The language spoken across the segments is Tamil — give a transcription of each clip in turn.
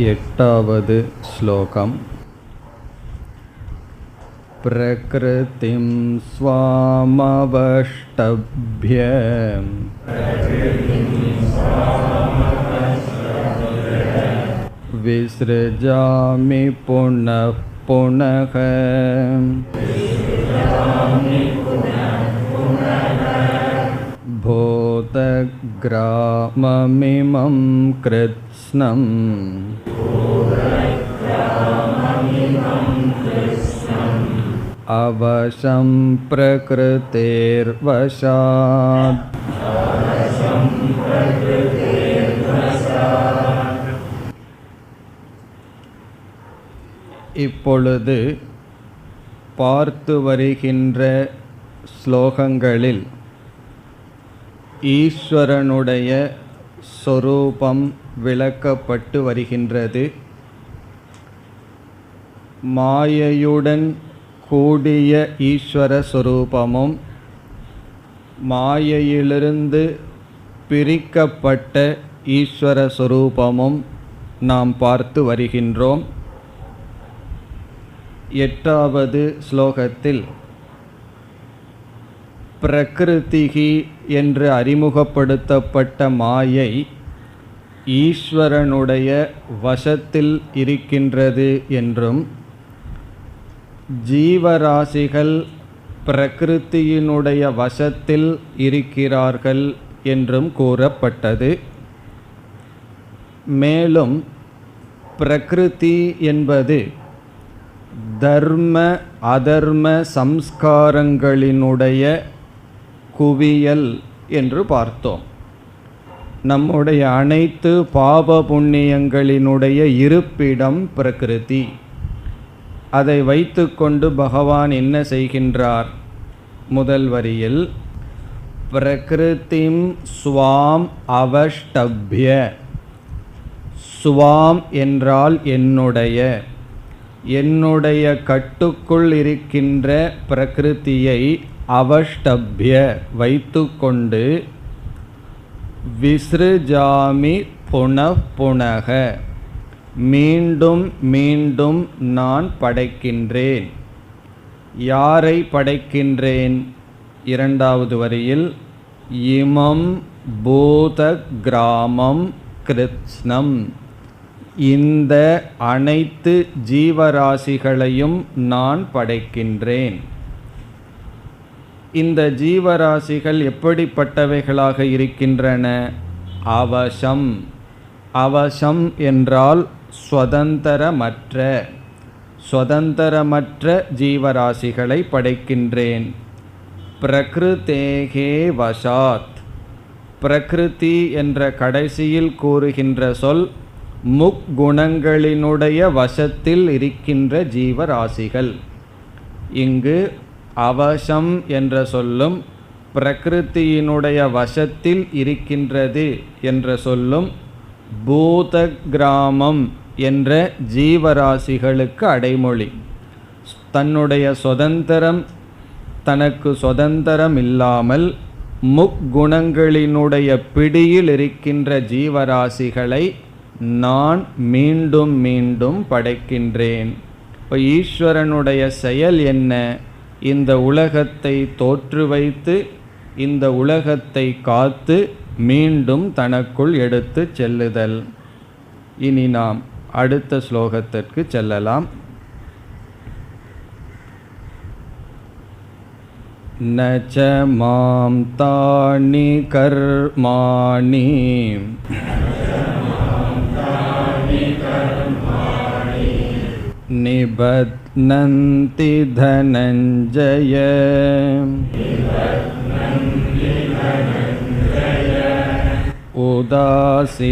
एटावद् श्लोकम्। प्रकृतिं स्वामवष्टभ्य विसृजामि पुनः पुनः भूतग्राममिमं कृत्स्नम् अवशं प्रकृतेर्वशात्। இப்பொழுது பார்த்து வருகின்ற ஸ்லோகங்களில் ஈஸ்வரனுடைய சொரூபம் விளக்கப்பட்டு வருகின்றது. மாயையுடன் கூடிய ஈஸ்வர சொரூபமும் மாயையிலிருந்து பிரிக்கப்பட்ட ஈஸ்வர சொரூபமும் நாம் பார்த்து வருகின்றோம். எட்டாவது ஸ்லோகத்தில் பிரகிருதிகி என்று அறிமுகப்படுத்தப்பட்ட மாயை ஈஸ்வரனுடைய வசத்தில் இருக்கின்றது என்றும், ஜீவராசிகள் பிரகிருதியினுடைய வசத்தில் இருக்கிறார்கள் என்றும் கூறப்பட்டது. மேலும் பிரகிருதி என்பது தர்ம அதர்ம சம்ஸ்காரங்களினுடைய குவியல் என்று பார்த்தோம். நம்முடைய அனைத்து பாப புண்ணியங்களினுடைய இருப்பிடம் பிரகிருதி. அதை வைத்துக்கொண்டு பகவான் என்ன செய்கின்றார்? முதல் வரியில் பிரகிருதிம் ஸ்வாம் அவஷ்டப்ய. ஸ்வாம் என்றால் என்னுடைய கட்டுக்குள் இருக்கின்ற பிரகிருதியை அவஷ்டப்ய வைத்துக்கொண்டு விஸ்ருஜாமி புனః புனக மீண்டும் மீண்டும் நான் படைக்கின்றேன். யாரை படைக்கின்றேன்? இரண்டாவது வரியில் இமம் பூத கிராமம் கிருத்ஸ்னம். இந்த அனைத்து ஜீவராசிகளையும் நான் படைக்கின்றேன். இந்த ஜீவராசிகள் எப்படிப்பட்டவைகளாக இருக்கின்றன? அவசம். அவசம் என்றால் சுதந்திரமற்ற ஜீவராசிகளை படைக்கின்றேன். பிரகிருதேகே வசாத். பிரகிருதி என்ற கடைசியில் கூறுகின்ற சொல் முக்குணங்களினுடைய வசத்தில் இருக்கின்ற ஜீவராசிகள். இங்கு அவசம் என்ற சொல்லும் பிரகிருதியினுடைய வசத்தில் இருக்கின்றது என்ற சொல்லும் பூத கிராமம் என்ற ஜீவராசிகளுக்கு அடைமொழி. தன்னுடைய தனக்கு சுதந்திரம் இல்லாமல் முக்குணங்களினுடைய பிடியில் இருக்கின்ற ஜீவராசிகளை நான் மீண்டும் மீண்டும் படைக்கின்றேன். இப்போ ஈஸ்வரனுடைய செயல் என்ன? இந்த உலகத்தை தோற்று வைத்து இந்த உலகத்தை காத்து மீண்டும் தனக்குள் எடுத்து செல்லுதல். இனி நாம் அடுத்த ஸ்லோகத்திற்கு செல்லலாம். நச்ச மாம் தானி கர்மாணி நிபத்னந்தி தனஞ்சய உதாசீனவதாசீனம்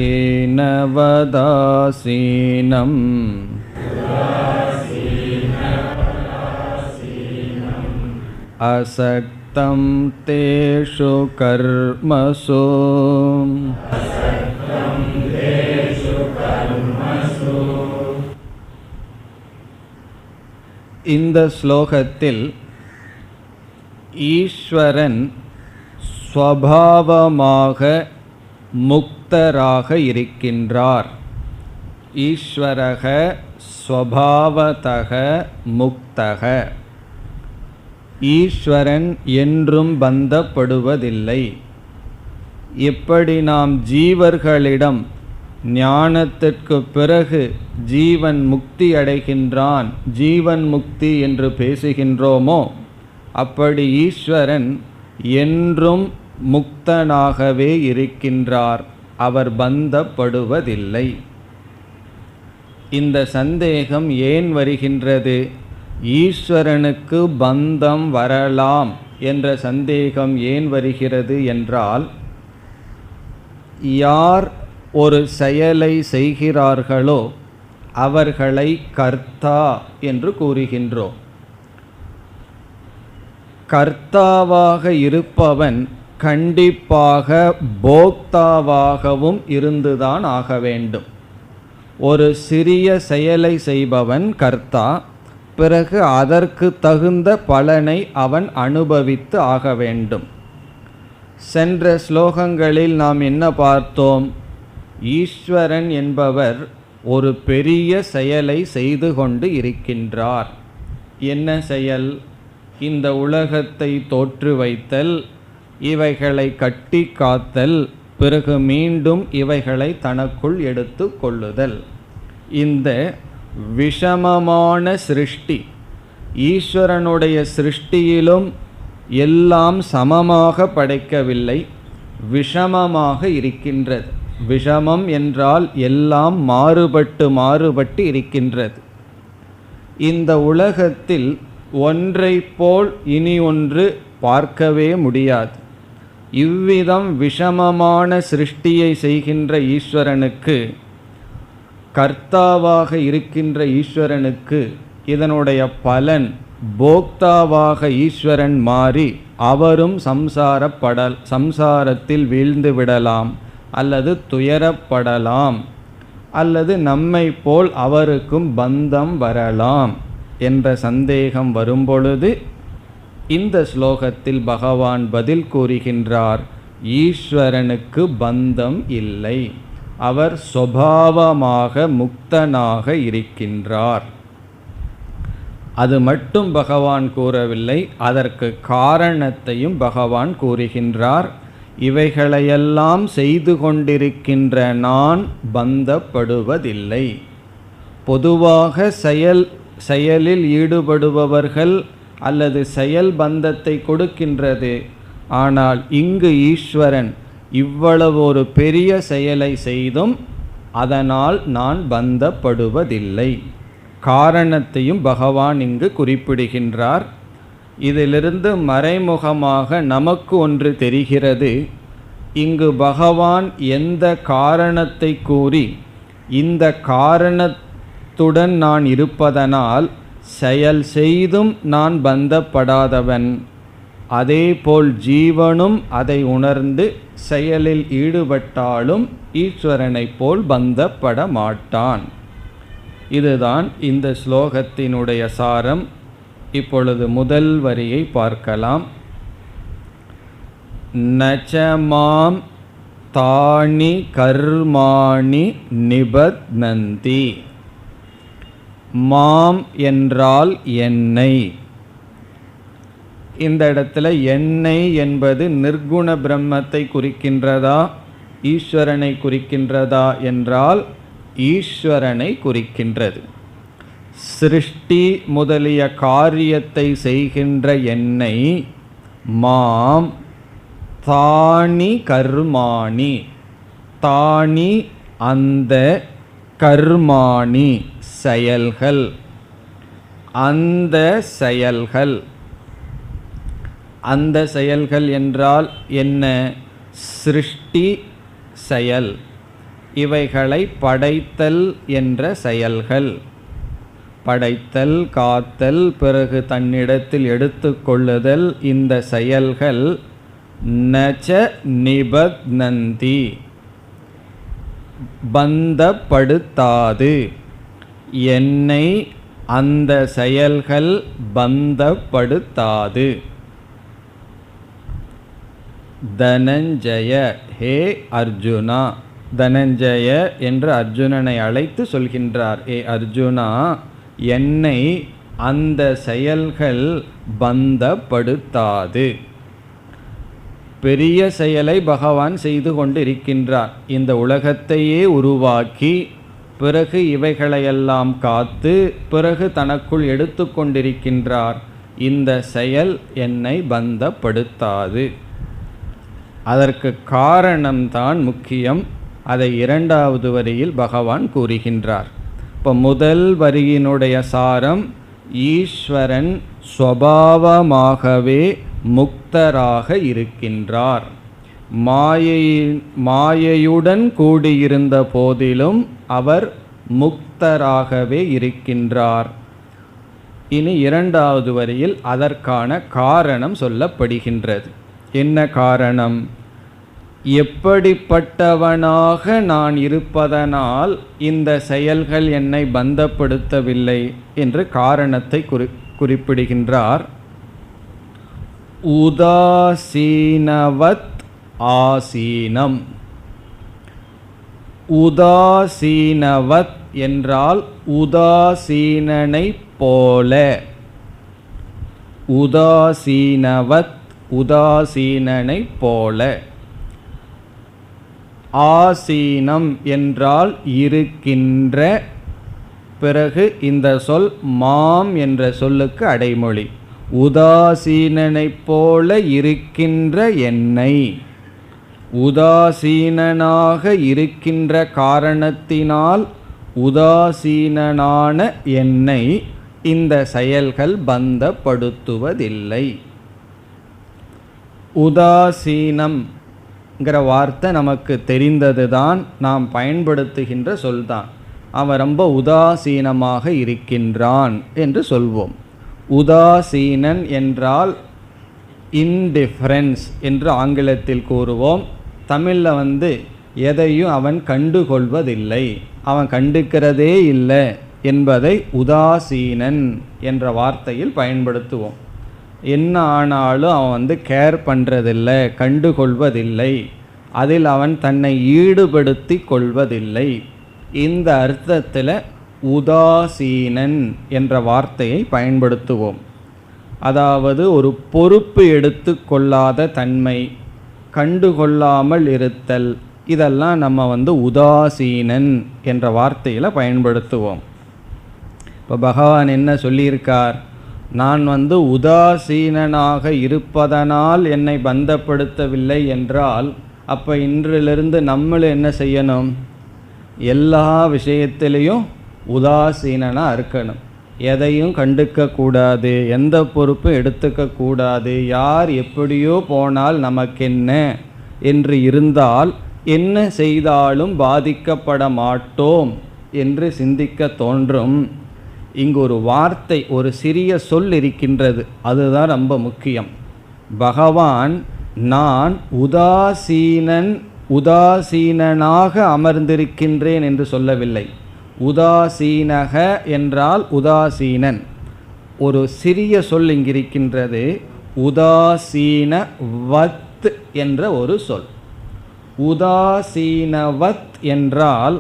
அசக்தம் தேஷு கர்மசு. இந்த ஸ்லோகத்தில் ஈஸ்வரன் ஸ்வபாவமாக முக்தராக இருக்கின்றார். ஈஸ்வரக ஸ்வபாவதக முக்தக. ஈஸ்வரன் என்றும் பந்தப்படுவதில்லை. எப்படி நாம் ஜீவர்களிடம் ஞானத்திற்கு பிறகு ஜீவன் முக்தி அடைகின்றான், ஜீவன் முக்தி என்று பேசுகின்றோமோ, அப்படி ஈஸ்வரன் என்றும் முக்தனாகவே இருக்கின்றார். அவர் பந்தப்படுவதில்லை. இந்த சந்தேகம் ஏன் வருகின்றது? ஈஸ்வரனுக்கு பந்தம் வரலாம் என்ற சந்தேகம் ஏன் வருகிறது என்றால், யார் ஒரு செயலை செய்கிறார்களோ அவர்களை கர்த்தா என்று கூறுகின்றோம். கர்த்தாவாக இருப்பவன் கண்டிப்பாக போக்தாவாகவும் இருந்துதான் ஆக வேண்டும். ஒரு சிறிய செயலை செய்பவன் கர்த்தா, பிறகு அதற்கு தகுந்த பலனை அவன் அனுபவித்து ஆக வேண்டும். சென்ற ஸ்லோகங்களில் நாம் என்ன பார்த்தோம்? ஈஸ்வரன் என்பவர் ஒரு பெரிய செயலை செய்து கொண்டு இருக்கின்றார். என்ன செயல்? இந்த உலகத்தை தோற்று வைத்தல், இவைகளை கட்டி காத்தல், பிறகு மீண்டும் இவைகளை தனக்குள் எடுத்து கொள்ளுதல். இந்த விஷமமான சிருஷ்டி, ஈஸ்வரனுடைய சிருஷ்டியிலும் எல்லாம் சமமாக படைக்கவில்லை, விஷமமாக இருக்கின்றது. விஷமம் என்றால் எல்லாம் மாறுபட்டு இருக்கின்றது. இந்த உலகத்தில் ஒன்றை போல் இனி ஒன்று பார்க்கவே முடியாது. இவ்விதம் விஷமமான சிருஷ்டியை செய்கின்ற ஈஸ்வரனுக்கு, கர்த்தாவாக இருக்கின்ற ஈஸ்வரனுக்கு இதனுடைய பலன் போக்தாவாக ஈஸ்வரன் மாறி அவரும் சம்சாரத்தில் வீழ்ந்து விடலாம், அல்லது துயரப்படலாம், அல்லது நம்மை போல் அவருக்கும் பந்தம் வரலாம் என்ற சந்தேகம் வரும்பொழுது இந்த ஸ்லோகத்தில் பகவான் பதில் கூறுகின்றார். ஈஸ்வரனுக்கு பந்தம் இல்லை, அவர் சுபாவமாக முக்தனாக இருக்கின்றார். அது மட்டும் பகவான் கூறவில்லை, அதற்கு காரணத்தையும் பகவான் கூறுகின்றார். இவைகளையெல்லாம் செய்து கொண்டிருக்கின்ற நான் பந்தப்படுவதில்லை. பொதுவாக செயலில் ஈடுபடுபவர்கள் அல்லது செயல் பந்தத்தை கொடுக்கின்றது. ஆனால் இங்கு ஈஸ்வரன் இவ்வளவு ஒரு பெரிய செயலை செய்தும் அதனால் நான் பந்தப்படுவதில்லை. காரணத்தையும் பகவான் இங்கு குறிப்பிடுகின்றார். இதிலிருந்து மறைமுகமாக நமக்கு ஒன்று தெரிகிறது. இங்கு பகவான் எந்த காரணத்தை கூறி, இந்த காரணத்துடன் நான் இருப்பதனால் செயல் செய்தும் நான் பந்தப்படாதவன், அதேபோல் ஜீவனும் அதை உணர்ந்து செயலில் ஈடுபட்டாலும் ஈஸ்வரனைப் போல் பந்தப்பட மாட்டான். இதுதான் இந்த ஸ்லோகத்தினுடைய சாரம். இப்பொழுது முதல் வரியை பார்க்கலாம். நச்சமாம் தானி கர்மாணி நிபத்னந்தி. மாம் என்றால் என்னை. இந்த இடத்துல என்னை என்பது நிர்குண பிரம்மத்தை குறிக்கின்றதா, ஈஸ்வரனை குறிக்கின்றதா என்றால் ஈஸ்வரனை குறிக்கின்றது. சிருஷ்டி முதலிய காரியத்தை செய்கின்ற என்னை மாம் தானி கர்மாணி. தானி அந்த, கர்மாணி செயல்கள், அந்த செயல்கள். அந்த செயல்கள் என்றால் என்ன? சிருஷ்டி செயல், இவைகளை படைத்தல் என்ற செயல்கள். படைத்தல், காத்தல், பிறகு தன்னிடத்தில் எடுத்துக்கொள்ளுதல், இந்த செயல்கள் நச்ச நிபத்னந்தி பந்தப்படுத்தாது. என்னை அந்த செயல்கள் பந்தப்படுத்தாது. தனஞ்சய, ஹே அர்ஜுனா, தனஞ்சய என்று அர்ஜுனனை அழைத்து சொல்கின்றார், ஏ அர்ஜுனா, என்னை அந்த செயல்கள் பந்தப்படுத்தாது. பெரிய செயலை பகவான் செய்து கொண்டு இருக்கின்றார். இந்த உலகத்தையே உருவாக்கி பிறகு இவைகளையெல்லாம் காத்து பிறகு தனக்குள் எடுத்து கொண்டிருக்கின்றார். இந்த செயல் என்னை பந்தப்படுத்தாது. அதற்கு காரணம்தான் முக்கியம். அதை இரண்டாவது வரியில் பகவான் கூறுகின்றார். இப்போ முதல் வரியினுடைய சாரம், ஈஸ்வரன் ஸ்வபாவமாகவே முக்தராக இருக்கின்றார். மாயையுடன் கூடியிருந்த போதிலும் அவர் முக்தராகவே இருக்கின்றார். இனி இரண்டாவது வரியில் அதற்கான காரணம் சொல்லப்படுகின்றது. என்ன காரணம்? எப்படிப்பட்டவனாக நான் இருப்பதனால் இந்த செயல்கள் என்னை பந்தப்படுத்தவில்லை என்று காரணத்தை குறிப்பிடுகின்றார். உதாசீனவத் ஆசீனம். உதாசீனவத் என்றால் உதாசீனனை போல. உதாசீனவத், உதாசீனனை போல. ஆசீனம் என்றால் இருக்கின்ற. பிறகு இந்த சொல் மாம் என்ற சொல்லுக்கு அடைமொழி. உதாசீனனை போல இருக்கின்ற என்னை, உதாசீனனாக இருக்கின்ற காரணத்தினால் உதாசீனனான என்னை இந்த செயல்கள் பந்தப்படுத்துவதில்லை. உதாசீனம்ங்கிற வார்த்தை நமக்கு தெரிந்ததுதான், நாம் பயன்படுத்துகின்ற சொல்தான். அவன் ரொம்ப உதாசீனமாக இருக்கின்றான் என்று சொல்வோம். உதாசீனன் என்றால் இன்டிஃபரன்ஸ் என்று ஆங்கிலத்தில் கூறுவோம். தமிழில் எதையும் அவன் கண்டுகொள்வதில்லை, அவன் கண்டுக்கிறதே இல்லை என்பதை உதாசீனன் என்ற வார்த்தையில் பயன்படுத்துவோம். என்ன ஆனாலும் அவன் கேர் பண்ணுறதில்லை, கண்டுகொள்வதில்லை, அதில் அவன் தன்னை ஈடுபடுத்தி கொள்வதில்லை. இந்த அர்த்தத்தில் உதாசீனன் என்ற வார்த்தையை பயன்படுத்துவோம். அதாவது ஒரு பொறுப்பு எடுத்து கொள்ளாத தன்மை, கண்டுகொள்ளாமல் இருத்தல், இதெல்லாம் நம்ம உதாசீனன் என்ற வார்த்தையில் பயன்படுத்துவோம். இப்போ பகவான் என்ன சொல்லியிருக்கார்? நான் உதாசீனனாக இருப்பதனால் என்னை பந்தப்படுத்தவில்லை என்றால், அப்போ இன்றிலிருந்து நம்மளும் என்ன செய்யணும்? எல்லா விஷயத்திலையும் உதாசீனனாக இருக்கணும். எதையும் கண்டுக்கக்கூடாது, எந்த பொறுப்பும் எடுத்துக்கக்கூடாது. யார் எப்படியோ போனால் நமக்கென்ன என்று இருந்தால் என்ன செய்தாலும் பாதிக்கப்பட மாட்டோம் என்று சிந்திக்க தோன்றும். இங்கு ஒரு வார்த்தை, ஒரு சிறிய சொல் இருக்கின்றது, அதுதான் ரொம்ப முக்கியம். பகவான் நான் உதாசீனனாக அமர்ந்திருக்கின்றேன் என்று சொல்லவில்லை. உதாசீனக என்றால் உதாசீனன். ஒரு சிறிய சொல் இங்கிருக்கின்றது, உதாசீனவத் என்ற ஒரு சொல். உதாசீனவத் என்றால்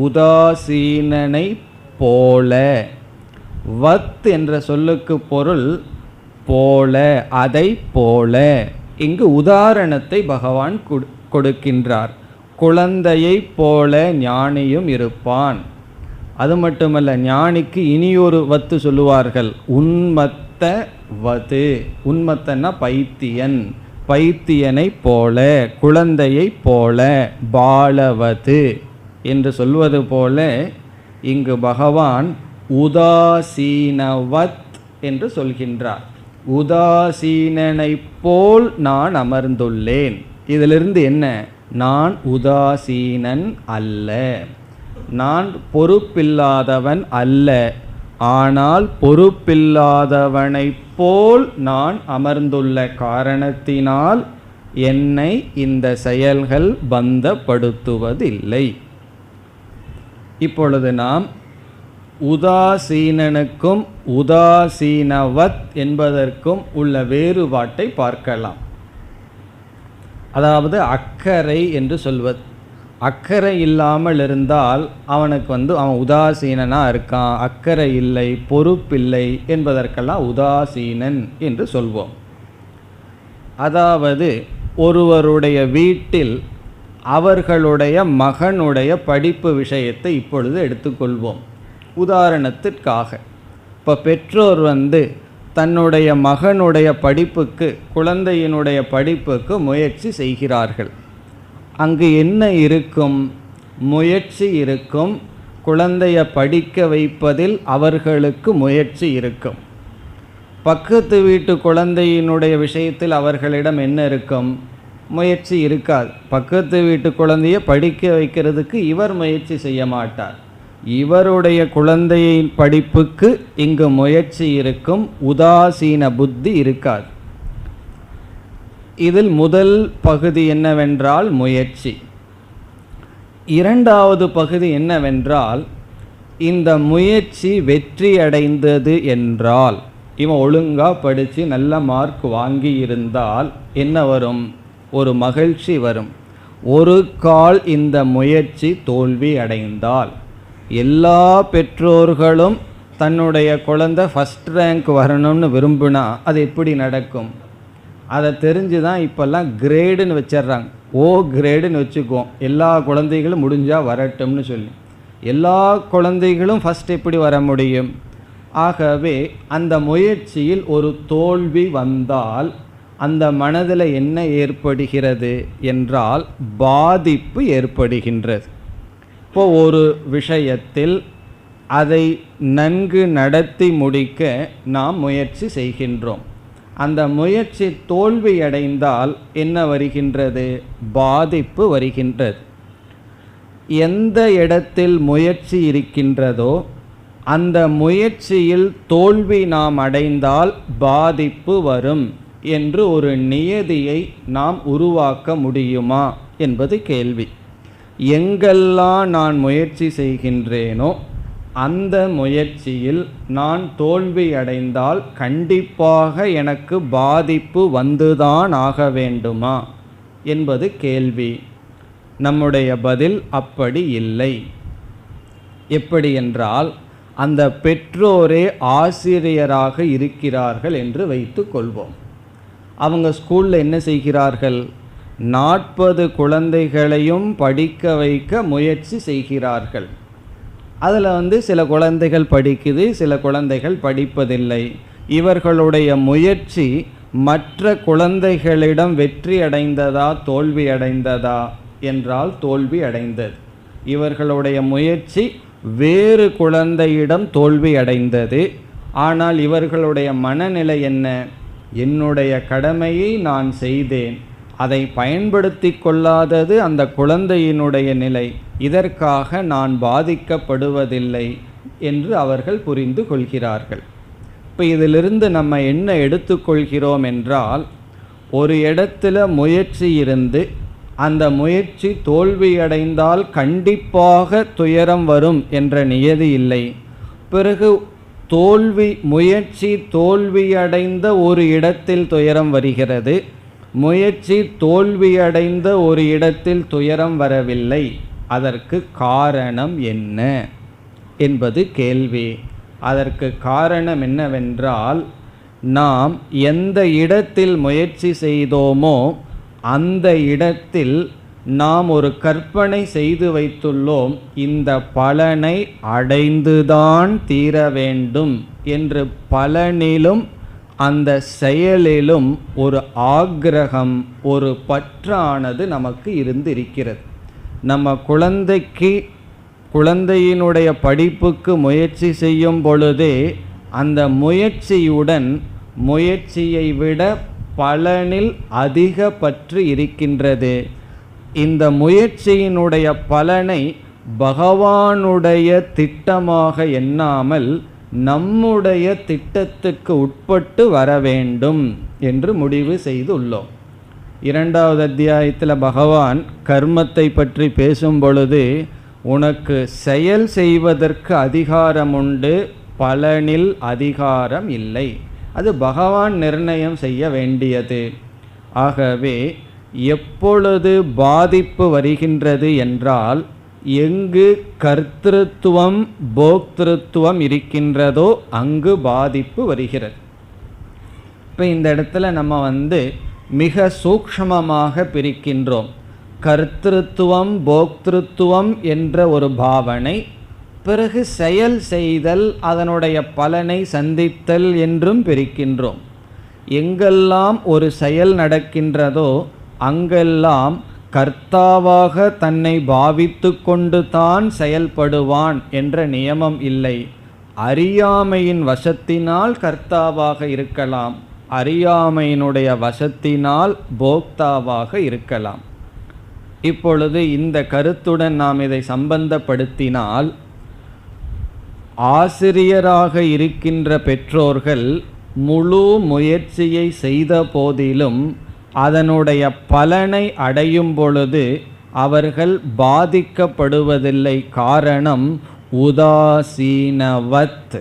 உதாசீனனை போல. வத் என்ற சொல்லுக்கு பொருள் போல, அதை போல. இங்கு உதாரணத்தை பகவான் கொடுக்கின்றார். குழந்தையை போல ஞானியும் இருப்பான். அது மட்டுமல்ல, ஞானிக்கு இனியொரு வத்து சொல்லுவார்கள், உன்மத்த வது. உன்மத்தன்னா பைத்தியன், பைத்தியனை போல, குழந்தையை போல, பாலவது என்று சொல்வது போல இங்கு பகவான் உதாசீனவத் என்று சொல்கின்றார். உதாசீனனை போல் நான் அமர்ந்துள்ளேன். இதிலிருந்து என்ன? நான் உதாசீனன் அல்ல, நான் பொறுப்பில்லாதவன் அல்ல. ஆனால் பொறுப்பில்லாதவனைப் போல் நான் அமர்ந்துள்ள காரணத்தினால் என்னை இந்த செயல்கள் பந்தப்படுத்துவதில்லை. இப்பொழுது நாம் உதாசீனனுக்கும் உதாசீனவத் என்பதற்கும் உள்ள வேறுபாட்டை பார்க்கலாம். அதாவது அக்கறை என்று சொல்வது. அக்கறை இல்லாமல் இருந்தால் அவனுக்கு அவன் உதாசீனனாக இருக்கான், அக்கறை இல்லை, பொறுப்பில்லை என்பதற்கெல்லாம் உதாசீனன் என்று சொல்வோம். அதாவது ஒருவருடைய வீட்டில் அவர்களுடைய மகனுடைய படிப்பு விஷயத்தை இப்பொழுது எடுத்துக்கொள்வோம். உதாரணத்திற்காக இப்போ பெற்றோர் தன்னுடைய மகனுடைய படிப்புக்கு, குழந்தையினுடைய படிப்புக்கு முயற்சி செய்கிறார்கள். அங்கு என்ன இருக்கும்? முயற்சி இருக்கும். குழந்தையை படிக்க வைப்பதில் அவர்களுக்கு முயற்சி இருக்கும். பக்கத்து வீட்டு குழந்தையினுடைய விஷயத்தில் அவர்களிடம் என்ன இருக்கும்? முயற்சி இருக்காது. பக்கத்து வீட்டு குழந்தையை படிக்க வைக்கிறதுக்கு இவர் முயற்சி செய்ய மாட்டார். இவருடைய குழந்தையின் படிப்புக்கு இங்கு முயற்சி இருக்கும், உதாசீன புத்தி இருக்காது. இதில் முதல் பகுதி என்னவென்றால் முயற்சி. இரண்டாவது பகுதி என்னவென்றால், இந்த முயற்சி வெற்றி அடைந்தது என்றால், இவன் ஒழுங்காக படித்து நல்ல மார்க் வாங்கி இருந்தால் என்ன வரும்? ஒரு மகிழ்ச்சி வரும். ஒரு கால் இந்த முயற்சி தோல்வி அடைந்தால், எல்லா பெற்றோர்களும் தன்னுடைய குழந்தை ஃபஸ்ட் ரேங்க் வரணும்னு விரும்பினா அது எப்படி நடக்கும்? அதை தெரிஞ்சு தான் இப்போல்லாம் கிரேடுன்னு வச்சிட்றாங்க. ஓ கிரேடுன்னு வச்சுக்குவோம், எல்லா குழந்தைகளும் முடிஞ்சால் வரட்டும்னு சொல்லி. எல்லா குழந்தைகளும் ஃபஸ்ட் எப்படி வர முடியும்? ஆகவே அந்த முயற்சியில் ஒரு தோல்வி வந்தால் அந்த மனதில் என்ன ஏற்படுகிறது என்றால் பாதிப்பு ஏற்படுகின்றது. இப்போ ஒரு விஷயத்தில் அதை நன்கு நடத்தி முடிக்க நாம் முயற்சி செய்கின்றோம். அந்த முயற்சி தோல்வியடைந்தால் என்ன வருகின்றது? பாதிப்பு வருகின்றது. எந்த இடத்தில் முயற்சி இருக்கின்றதோ அந்த முயற்சியில் தோல்வி நாம் அடைந்தால் பாதிப்பு வரும் என்று ஒரு நியதியை நாம் உருவாக்க முடியுமா என்பது கேள்வி. எங்கெல்லாம் நான் முயற்சி செய்கின்றேனோ அந்த முயற்சியில் நான் தோல்வி அடைந்தால் கண்டிப்பாக எனக்கு பாதிப்பு வந்துதான் ஆக வேண்டுமா என்பது கேள்வி. நம்முடைய பதில் அப்படி இல்லை. எப்படி என்றால், அந்த பெற்றோரே ஆசிரியராக இருக்கிறார்கள் என்று வைத்து கொள்வோம். அவங்க ஸ்கூலில் என்ன செய்கிறார்கள்? 40 குழந்தைகளையும் படிக்க வைக்க முயற்சி செய்கிறார்கள். அதில் சில குழந்தைகள் படிக்குது, சில குழந்தைகள் படிப்பதில்லை. இவர்களுடைய முயற்சி மற்ற குழந்தைகளிடம் வெற்றி அடைந்ததா தோல்வி அடைந்ததா என்றால் தோல்வி அடைந்தது. இவர்களுடைய முயற்சி வேறு குழந்தையிடம் தோல்வி அடைந்தது. ஆனால் இவர்களுடைய மனநிலை என்ன? என்னுடைய கடமையை நான் செய்தேன், அதை பயன்படுத்தி கொள்ளாதது அந்த குழந்தையினுடைய நிலை, இதற்காக நான் பாதிக்கப்படுவதில்லை என்று அவர்கள் புரிந்து கொள்கிறார்கள். இப்போ இதிலிருந்து நம்ம என்ன எடுத்துக்கொள்கிறோம் என்றால், ஒரு இடத்துல முயற்சி இருந்து அந்த முயற்சி தோல்வியடைந்தால் கண்டிப்பாக துயரம் வரும் என்ற நியதி இல்லை. பிறகு முயற்சி தோல்வியடைந்த ஒரு இடத்தில் துயரம் வருகிறது, முயற்சி தோல்வியடைந்த ஒரு இடத்தில் துயரம் வரவில்லை. அதற்கு காரணம் என்ன என்பது கேள்வி. அதற்கு காரணம் என்னவென்றால், நாம் எந்த இடத்தில் முயற்சி செய்தோமோ அந்த இடத்தில் நாம் ஒரு கற்பனை செய்து வைத்துள்ளோம், இந்த பலனை அடைந்துதான் தீர வேண்டும் என்று. பலனிலும் அந்த செயலிலும் ஒரு ஆக்ரகம், ஒரு பற்றானது நமக்கு இருந்திருக்கிறது. நம்ம குழந்தையினுடைய படிப்புக்கு முயற்சி செய்யும் பொழுதே அந்த முயற்சியுடன் முயற்சியை விட பலனில் அதிக பற்று இருக்கின்றது. இந்த முயற்சியினுடைய பலனை பகவானுடைய திட்டமாக எண்ணாமல் நம்முடைய திட்டத்துக்கு உட்பட்டு வர வேண்டும் என்று முடிவு செய்துள்ளோம். 2வது அத்தியாயத்தில் பகவான் கர்மத்தை பற்றி பேசும் பொழுது, உனக்கு செயல் செய்வதற்கு அதிகாரம் உண்டு, பலனில் அதிகாரம் இல்லை, அது பகவான் நிர்ணயம் செய்ய வேண்டியது. ஆகவே எப்பொழுது பாதிப்பு வருகின்றது என்றால், எங்கு கர்த்திருத்துவம் போக்திருத்துவம் இருக்கின்றதோ அங்கு பாதிப்பு வருகிறது. இப்போ இந்த இடத்துல நம்ம மிக சூக்ஷ்மமாக பிரிக்கின்றோம். கர்த்திருத்துவம் போக்திருத்துவம் என்ற ஒரு பாவனை, பிறகு செயல் செய்தல், அதனுடைய பலனை சந்தித்தல் என்றும் பிரிக்கின்றோம். எங்கெல்லாம் ஒரு செயல் நடக்கின்றதோ அங்கெல்லாம் கர்த்தாவாக தன்னை பாவித்து கொண்டு தான் செயல்படுவான் என்ற நியமம் இல்லை. அறியாமையின் வசத்தினால் கர்த்தாவாக இருக்கலாம், அறியாமையினுடைய வசத்தினால் போக்தாவாக இருக்கலாம். இப்பொழுது இந்த கருத்துடன் நாம் இதை சம்பந்தப்படுத்தினால், ஆசிரியராக இருக்கின்ற பெற்றோர்கள் முழு முயற்சியை செய்த போதிலும் அதனுடைய பலனை அடையும் பொழுது அவர்கள் பாதிக்கப்படுவதில்லை. காரணம் உதாசீனவத்,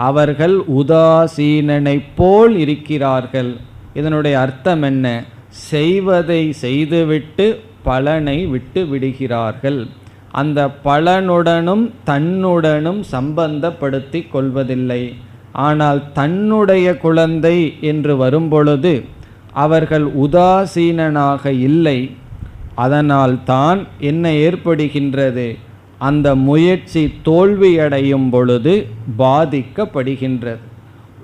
அவர்கள் உதாசீனனை போல் இருக்கிறார்கள். இதனுடைய அர்த்தம் என்ன? செய்வதை செய்துவிட்டு பலனை விட்டு விடுகிறார்கள். அந்த பலனுடனும் தன்னுடனும் சம்பந்தப்படுத்தி கொள்வதில்லை. ஆனால் தன்னுடைய குழந்தை என்று வரும்பொழுது அவர்கள் உதாசீனனாக இல்லை. அதனால் தான் என்ன ஏற்படுகின்றது? அந்த முயற்சி தோல்வியடையும் பொழுது பாதிக்கப்படுகின்றது.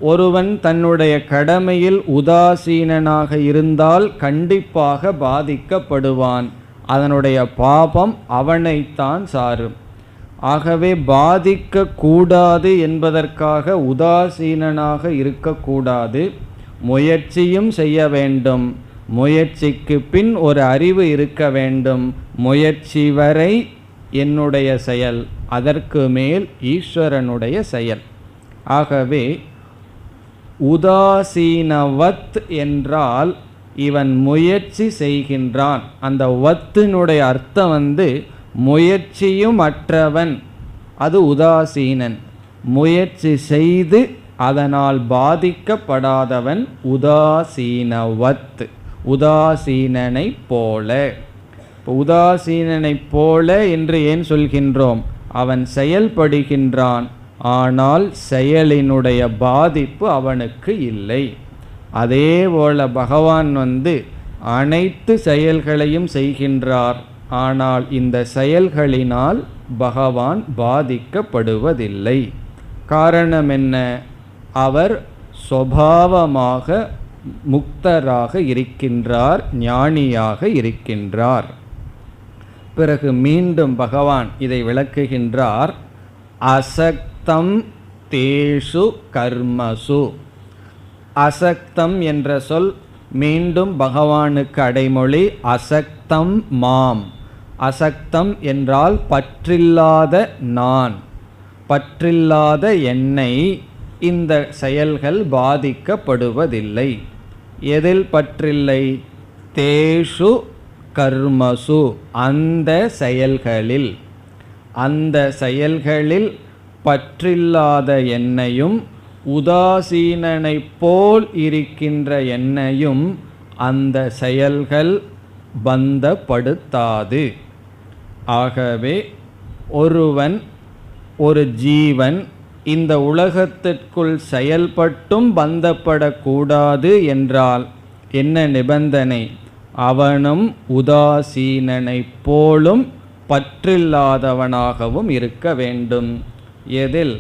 ஒருவன் தன்னுடைய கடமையில் உதாசீனனாக இருந்தால் கண்டிப்பாக பாதிக்கப்படுவான். அதனுடைய பாபம் அவனைத்தான் சாரும். ஆகவே பாதிக்கக்கூடாது என்பதற்காக உதாசீனனாக இருக்கக்கூடாது. முயற்சியும் செய்ய வேண்டும். முயற்சிக்கு பின் ஒரு அறிவு இருக்க வேண்டும். முயற்சி வரை என்னுடைய செயல், அதற்கு மேல் ஈஸ்வரனுடைய செயல். ஆகவே உதாசீனவத் என்றால் இவன் முயற்சி செய்கின்றான். அந்த வத்தினுடைய அர்த்தம் முயற்சியும் அற்றவன், அது உதாசீனன். முயற்சி செய்து அதனால் பாதிக்கப்படாதவன் உதாசீனவத், உதாசீனனை போல. உதாசீனனை போல என்று ஏன் சொல்கின்றோம்? அவன் செயல்படுகின்றான், ஆனால் செயலினுடைய பாதிப்பு அவனுக்கு இல்லை. அதே போல பகவான் அனைத்து செயல்களையும் செய்கின்றார். ஆனால் இந்த செயல்களினால் பகவான் பாதிக்கப்படுவதில்லை. காரணம் என்ன? அவர் சுபாவமாக முக்தராக இருக்கின்றார், ஞானியாக இருக்கின்றார். பிறகு மீண்டும் பகவான் இதை விளக்குகின்றார். அசக்தம் தேஷு கர்மசு. அசக்தம் என்ற சொல் மீண்டும் பகவானுக்கு அடைமொழி. அசக்தம் மாம். அசக்தம் என்றால் பற்றில்லாத நான், பற்றில்லாத என்னை இந்த செயல்கள் பாதிக்கப்படுவதில்லை. எதில் பற்றில்லை? தேஷு கர்மசு, அந்த செயல்களில். அந்த செயல்களில் பற்றில்லாத என்னையும் உதாசீனனை போல் இருக்கின்ற என்னையும் அந்த செயல்கள் பந்தப்படுத்தாது. ஆகவே ஒருவன், ஒரு ஜீவன் இந்த உலகத்திற்குள் செயல்பட்டும் பந்தப்படக்கூடாது என்றால் என்ன நிபந்தனை? அவனும் உதாசீனனை போலும் பற்றில்லாதவனாகவும் இருக்க வேண்டும். எதில்?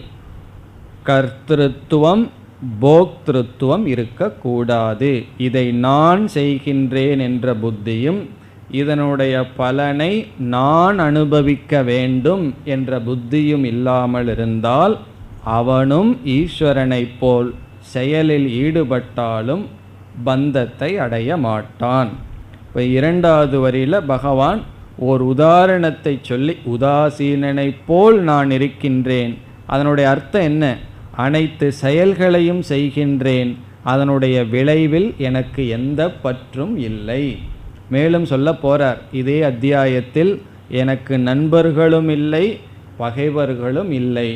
கர்த்திருத்துவம் போக்திருத்துவம் இருக்கக்கூடாது. இதை நான் செய்கின்றேன் என்ற புத்தியும், இதனுடைய பலனை நான் அனுபவிக்க வேண்டும் என்ற புத்தியும் இல்லாமல் இருந்தால் அவனும் ஈஸ்வரனைப் போல் செயலில் ஈடுபட்டாலும் பந்தத்தை அடைய மாட்டான். இப்போ இரண்டாவது வரியில் பகவான் ஓர் உதாரணத்தை சொல்லி, உதாசீனனைப் போல் நான் இருக்கின்றேன், அதனுடைய அர்த்தம் என்ன? அனைத்து செயல்களையும் செய்கின்றேன், அதனுடைய விளைவில் எனக்கு எந்த பற்றும் இல்லை. மேலும் சொல்ல போறார் இதே அத்தியாயத்தில், எனக்கு நண்பர்களும் இல்லை பகைவர்களும் இல்லை,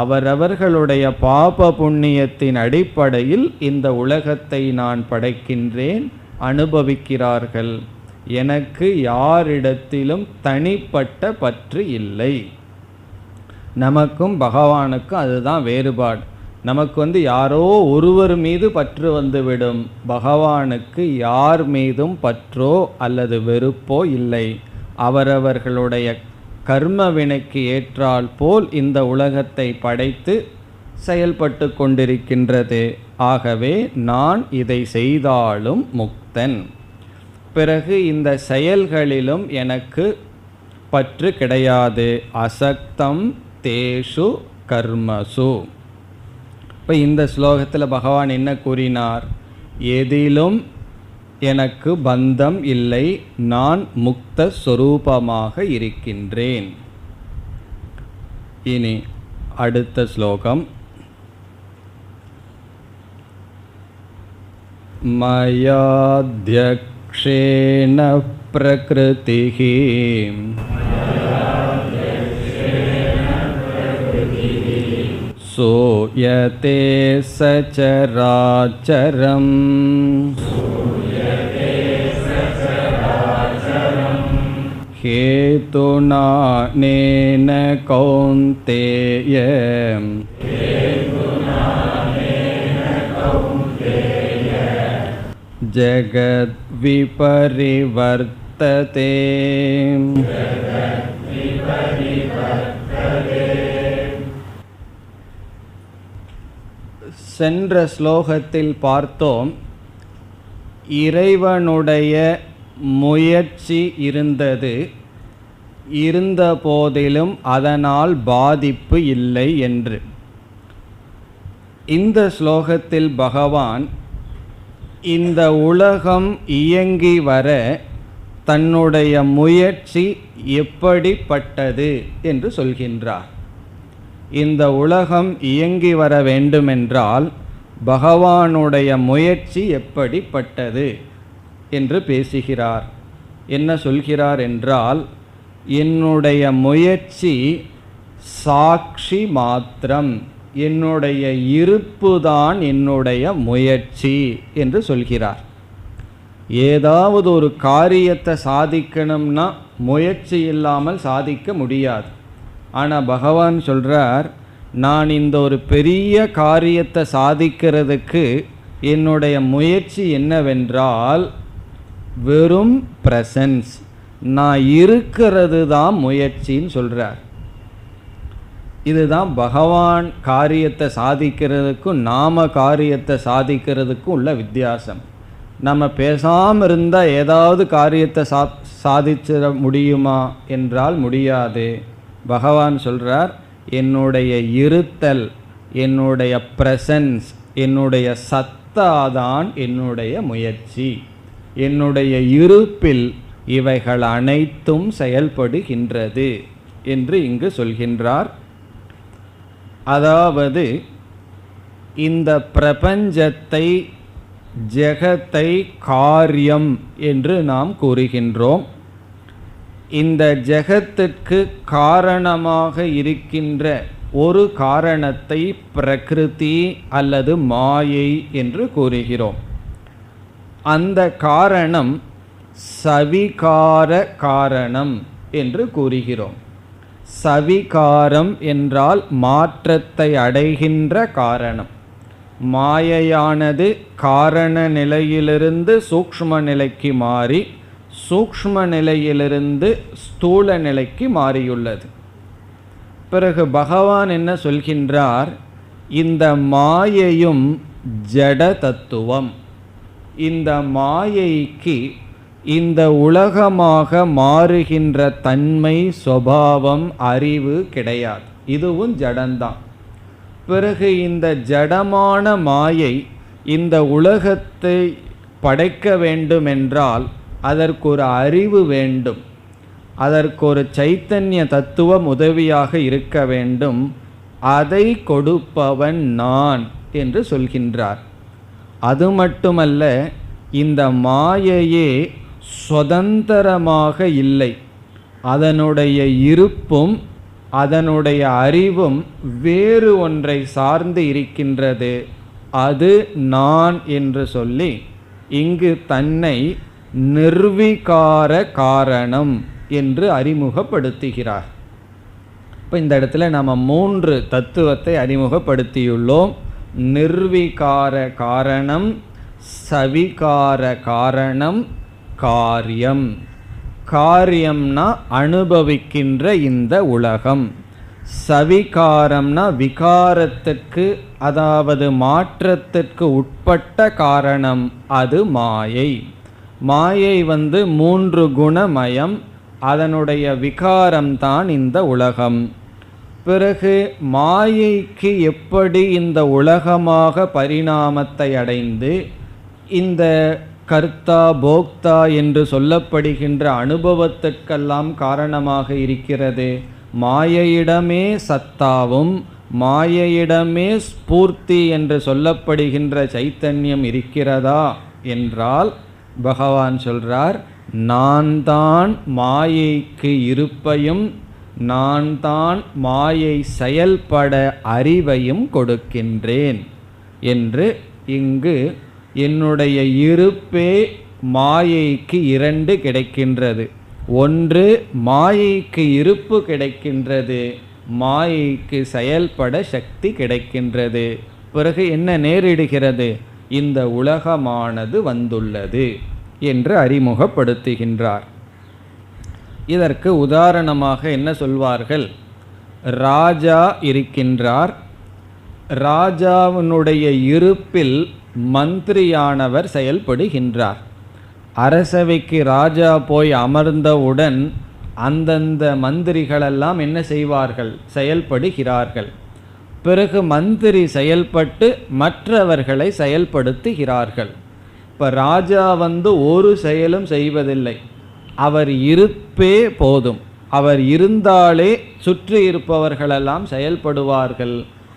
அவரவர்களுடைய பாப புண்ணியத்தின் அடிப்படையில் இந்த உலகத்தை நான் படைக்கின்றேன், அனுபவிக்கிறார்கள். எனக்கு யாரிடத்திலும் தனிப்பட்ட பற்று இல்லை. நமக்கும் பகவானுக்கும் அதுதான் வேறுபாடு. நமக்கு யாரோ ஒருவர் மீது பற்று வந்துவிடும். பகவானுக்கு யார் மீதும் பற்றோ அல்லது வெறுப்போ இல்லை. அவரவர்களுடைய கர்ம வினைக்கு ஏற்றால் போல் இந்த உலகத்தை படைத்து செயல்பட்டு கொண்டிருக்கின்றது. ஆகவே நான் இதை செய்தாலும் முக்தன். பிறகு இந்த செயல்களிலும் எனக்கு பற்று கிடையாது. அசக்தம் தேஷு கர்மசு. இப்போ இந்த ஸ்லோகத்தில் பகவான் என்ன கூறினார்? எதிலும் எனக்கு பந்தம் இல்லை, நான் முக்த ஸ்வரூபமாக இருக்கின்றேன். இனி அடுத்த ஸ்லோகம். மயாத்யக்ஷேன பிரக்ருதிஹி சூயதே சசராசரம் ஹேதுனா நேன கௌந்தேய ஜகத் விபரிவர்த்ததே. சென்ற ஸ்லோகத்தில் பார்த்தோம், இறைவனுடைய முயற்சி இருந்த போதிலும் அதனால் பாதிப்பு இல்லை என்று. இந்த ஸ்லோகத்தில் பகவான் இந்த உலகம் இயங்கி வர தன்னுடைய முயற்சி எப்படிப்பட்டது என்று சொல்கின்றார். இந்த உலகம் இயங்கி வர வேண்டுமென்றால் பகவானுடைய முயற்சி எப்படிப்பட்டது என்று பேசுகிறார். என்ன சொல்கிறார் என்றால், என்னுடைய முயற்சி சாட்சி மாத்திரம், என்னுடைய இருப்புதான் என்னுடைய முயற்சி என்று சொல்கிறார். ஏதாவது ஒரு காரியத்தை சாதிக்கணும்னா முயற்சி இல்லாமல் சாதிக்க முடியாது. ஆனால் பகவான் சொல்கிறார், நான் இந்த ஒரு பெரிய காரியத்தை சாதிக்கிறதுக்கு என்னுடைய முயற்சி என்னவென்றால் வெறும் பிரசன்ஸ், நான் இருக்கிறது தான் முயற்சின்னு சொல்கிறார். இதுதான் பகவான் காரியத்தை சாதிக்கிறதுக்கும் நாம காரியத்தை சாதிக்கிறதுக்கும் உள்ள வித்தியாசம். நம்ம பேசாமல் இருந்தால் ஏதாவது காரியத்தை சாதிச்சிட முடியுமா என்றால் முடியாது. பகவான் சொல்கிறார், என்னுடைய இருத்தல், என்னுடைய பிரசன்ஸ், என்னுடைய சத்தாதான் என்னுடைய முயற்சி. என்னுடைய இருப்பில் இவைகள் அனைத்தும் செயல்படுகின்றது என்று இங்கு சொல்கின்றார். அதாவது இந்த பிரபஞ்சத்தை, ஜெகத்தை காரியம் என்று நாம் கூறுகின்றோம். இந்த ஜெகத்திற்கு காரணமாக இருக்கின்ற ஒரு காரணத்தை பிரகிருதி அல்லது மாயை என்று கூறுகிறோம். அந்த காரணம் சவிகார காரணம் என்று கூறுகிறோம். சவிகாரம் என்றால் மாற்றத்தை அடைகின்ற காரணம். மாயையானது காரண நிலையிலிருந்து சூக்ஷ்ம நிலைக்கு மாறி, சூக்ஷ்ம நிலையிலிருந்து ஸ்தூல நிலைக்கு மாறியுள்ளது. பிறகு பகவான் என்ன சொல்கின்றார், இந்த மாயையும் ஜட தத்துவம். இந்த மாயைக்கு இந்த உலகமாக மாறுகின்ற தன்மை, சுபாவம், அறிவு கிடையாது. இதுவும் ஜடந்தான். பிறகு இந்த ஜடமான மாயை இந்த உலகத்தை படைக்க வேண்டுமென்றால் அதற்கு ஒரு அறிவு வேண்டும், அதற்கு ஒரு சைத்தன்ய தத்துவம் உதவியாக இருக்க வேண்டும். அதை கொடுப்பவன் நான் என்று சொல்கின்றார். அது மட்டுமல்ல, இந்த மாயையே சுதந்திரமாக இல்லை. அதனுடைய இருப்பும் அதனுடைய அறிவும் வேறு ஒன்றை சார்ந்து இருக்கின்றது. அது நான் என்று சொல்லி இங்கு தன்னை நிர்விகார காரணம் என்று அறிமுகப்படுத்துகிறார். இப்போ இந்த இடத்துல நம்ம 3 தத்துவத்தை அறிமுகப்படுத்தியுள்ளோம். நிர்விகார காரணம், சவிகார காரணம், காரியம். காரியம்னா அனுபவிக்கின்ற இந்த உலகம், சவிகாரம்னா விகாரத்திற்கு அதாவது மாற்றத்திற்கு உட்பட்ட காரணம், அது மாயை. மாயை 3 குணமயம், அதனுடைய விகாரம்தான் இந்த உலகம். பிறகு மாயைக்கு எப்படி இந்த உலகமாக பரிணாமத்தை அடைந்து இந்த கர்த்தா போக்தா என்று சொல்லப்படுகின்ற அனுபவத்திற்கெல்லாம் காரணமாக இருக்கிறது? மாயையிடமே சத்தாவும் மாயையிடமே ஸ்பூர்த்தி என்று சொல்லப்படுகின்ற சைத்தன்யம் இருக்கிறதா என்றால் பகவான் சொல்றார், நான் தான் மாயைக்கு இருப்பையும் நான் தான் மாயை செயல்பட அறிவையும் கொடுக்கின்றேன் என்று. இங்கு என்னுடைய இருப்பே மாயைக்கு 2 கிடைக்கின்றது. ஒன்று மாயைக்கு இருப்பு கிடைக்கின்றது, மாயைக்கு செயல்பட சக்தி கிடைக்கின்றது. பிறகு என்ன நேரிடுகிறது? இந்த உலகமானது வந்துள்ளது என்று அறிமுகப்படுத்துகின்றார். இதற்கு உதாரணமாக என்ன சொல்வார்கள்? ராஜா இருக்கின்றார், ராஜாவினுடைய இருப்பில் மந்திரியானவர் செயல்படுகின்றார். அரசவைக்கு ராஜா போய் அமர்ந்தவுடன் அந்தந்த மந்திரிகளெல்லாம் என்ன செய்வார்கள்? செயல்படுகிறார்கள். பிறகு மந்திரி செயல்பட்டு மற்றவர்களை செயல்படுத்துகிறார்கள். இப்போ ராஜா ஒரு செயலும் செய்வதில்லை, அவர் இருப்பே போதும். அவர் இருந்தாலே சுற்றி இருப்பவர்களெல்லாம் செயல்படுவார்கள்.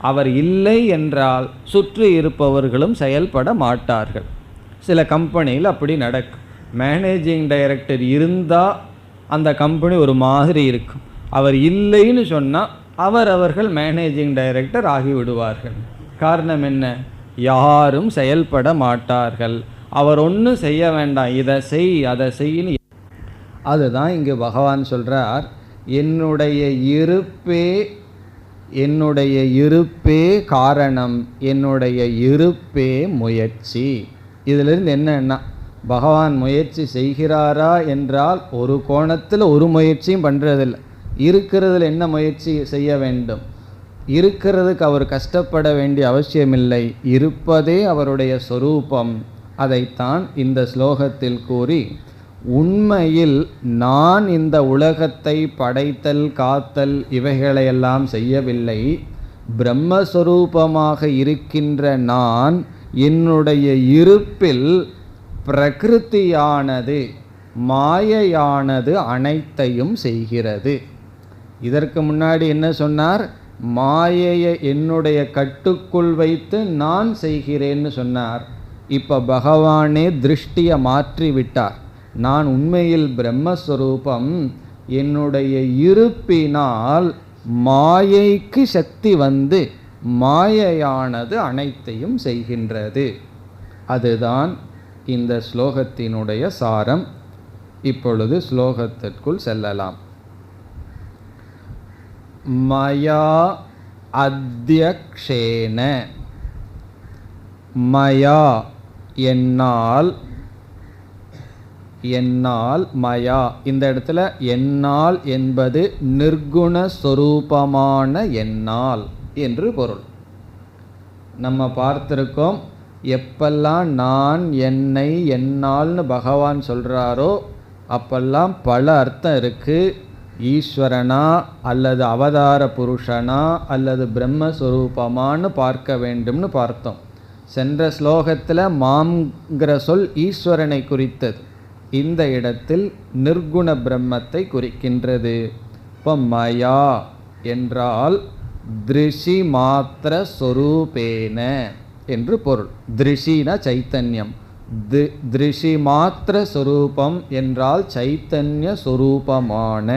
அவர் இல்லை என்றால் சுற்றி இருப்பவர்களும் செயல்பட மாட்டார்கள். சில கம்பெனியில் அப்படி நடக்கும். மேனேஜிங் டைரக்டர் இருந்தால் அந்த கம்பெனி ஒரு மாதிரி இருக்கும். அவர் இல்லைன்னு சொன்னால் அவர்கள் மேனேஜிங் டைரக்டர் ஆகிவிடுவார்கள். காரணம் என்ன? யாரும் செயல்பட மாட்டார்கள். அவர் ஒன்றும் செய்ய வேண்டாம், இதை செய் அதை செய்யு. அதுதான் இங்கு பகவான் சொல்கிறார், என்னுடைய இருப்பே காரணம், என்னுடைய இருப்பே முயற்சி. இதிலிருந்து என்னன்னா, பகவான் முயற்சி செய்கிறாரா என்றால் ஒரு கோணத்தில் ஒரு முயற்சியும் பண்ணுறதில்லை. இருக்கிறதுல என்ன முயற்சி செய்ய வேண்டும்? இருக்கிறதுக்கு அவர் கஷ்டப்பட வேண்டிய அவசியமில்லை. இருப்பதே அவருடைய சொரூபம். அதைத்தான் இந்த ஸ்லோகத்தில் கூறி, உண்மையில் நான் இந்த உலகத்தை படைத்தல் காத்தல் இவைகளையெல்லாம் செய்யவில்லை. பிரம்மஸ்வரூபமாக இருக்கின்ற நான் என்னுடைய இருப்பில் பிரகிருதியானது மாயையானது அனைத்தையும் செய்கிறது. இதற்கு முன்னாடி என்ன சொன்னார்? மாயையை என்னுடைய கட்டுக்குள் வைத்து நான் செய்கிறேன்னு சொன்னார். இப்போ பகவானே திருஷ்டியை மாற்றி விட்டார். நான் உண்மையில் பிரம்மஸ்வரூபம், என்னுடைய இருப்பினால் மாயைக்கு சக்தி வந்து மாயையானது அனைத்தையும் செய்கின்றது. அதுதான் இந்த ஸ்லோகத்தினுடைய சாரம். இப்பொழுது ஸ்லோகத்திற்குள் செல்லலாம். மயா அத்யக்ஷேன, மயா என்னால், என்னால் மயா, இந்த இடத்துல என்னால் என்பது நிர்குணஸ்வரூபமான என்னால் என்று பொருள். நம்ம பார்த்திருக்கோம், எப்பெல்லாம் நான் என்னை என்னால்னு பகவான் சொல்கிறாரோ அப்பெல்லாம் பல அர்த்தம் இருக்குது. ஈஸ்வரனா அல்லது அவதார புருஷனா அல்லது பிரம்மஸ்வரூபமானு பார்க்க வேண்டும்னு பார்த்தோம். சென்ற ஸ்லோகத்தில் மாம்ங்கிற சொல் ஈஸ்வரனை குறித்தது. இந்த இடத்தில் நிர்குண பிரம்மத்தை குறிக்கின்றது. இப்போ மயா என்றால் திருஷி மாத்திர சொரூபேன என்று பொருள். திருஷினா சைத்தன்யம், திருஷி மாத்திர சொரூபம் என்றால் சைத்தன்ய சொரூபமான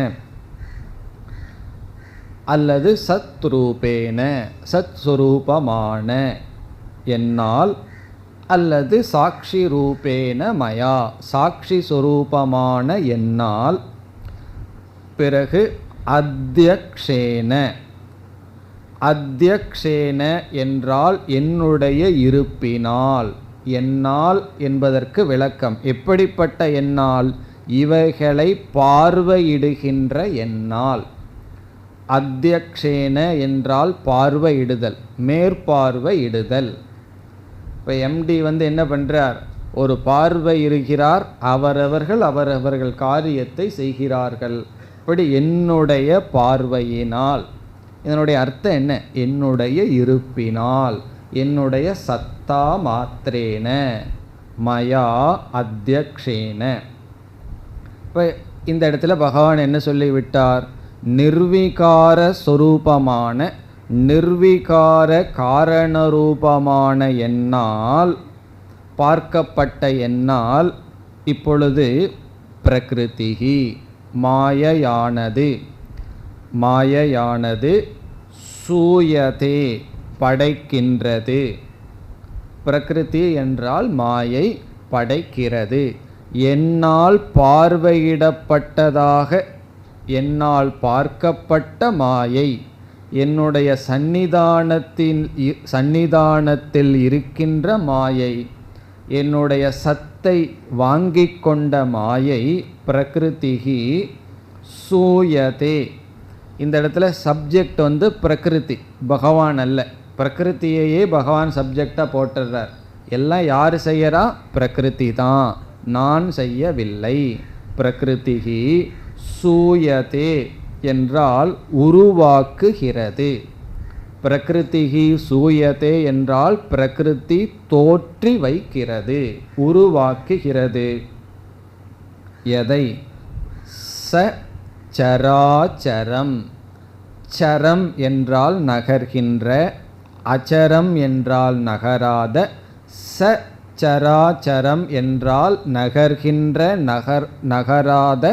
அல்லது சத்ரூபேன சத் சொரூபமான என்னால் அல்லது சாட்சி ரூபேன மயா, சாட்சி சொரூபமான என்னால். பிறகு அத்யக்ஷேன, அத்யக்ஷேன என்றால் என்னுடைய இருப்பினால். என்னால் என்பதற்கு விளக்கம். எப்படிப்பட்ட என்னால்? இவைகளை பார்வையிடுகின்ற என்னால். அத்யக்ஷேன என்றால் பார்வையிடுதல், மேற்பார்வையிடுதல். இப்போ எம்டி என்ன பண்ணுறார்? ஒரு பார்வை இருக்கிறார், அவரவர்கள் அவரவர்கள் காரியத்தை செய்கிறார்கள். இப்படி என்னுடைய பார்வையினால். இதனுடைய அர்த்தம் என்ன? என்னுடைய இருப்பினால், என்னுடைய சத்தா மாத்திரேன, மயா அத்யக்ஷேன. இப்போ இந்த இடத்துல பகவான் என்ன சொல்லிவிட்டார்? நிர்விகார சொரூபமான, நிர்விகார காரணரூபமான என்னால், பார்க்கப்பட்ட என்னால் இப்பொழுது பிரகிருதிஹி மாயையானது, மாயையானது சூயதே படைக்கின்றது. பிரகிருதி என்றால் மாயை, படைக்கிறது. என்னால் பார்வையிடப்பட்டதாக, என்னால் பார்க்கப்பட்ட மாயை, என்னுடைய சந்நிதானத்தில் இருக்கின்ற மாயை, என்னுடைய சத்தை வாங்கிக் கொண்ட மாயை பிரகிருதிஹி சூயதே. இந்த இடத்துல சப்ஜெக்ட் பிரகிருதி, பகவான் அல்ல. பிரகிருதியையே பகவான் சப்ஜெக்டாக போட்டுறார். எல்லாம் யார் செய்யறா? பிரகிருதி தான், நான் செய்யவில்லை. பிரகிருதிஹி சூயதே என்றால் உருவாக்குகிறது. பிரகிருதிஹி சூயதே என்றால் பிரகிருதி தோற்றி வைக்கிறது, உருவாக்குகிறது. எதை? ச சராச்சரம். சரம் என்றால் நகர்கின்ற, அச்சரம் என்றால் நகராத, ச சராச்சரம் என்றால் நகர்கின்ற, நகராத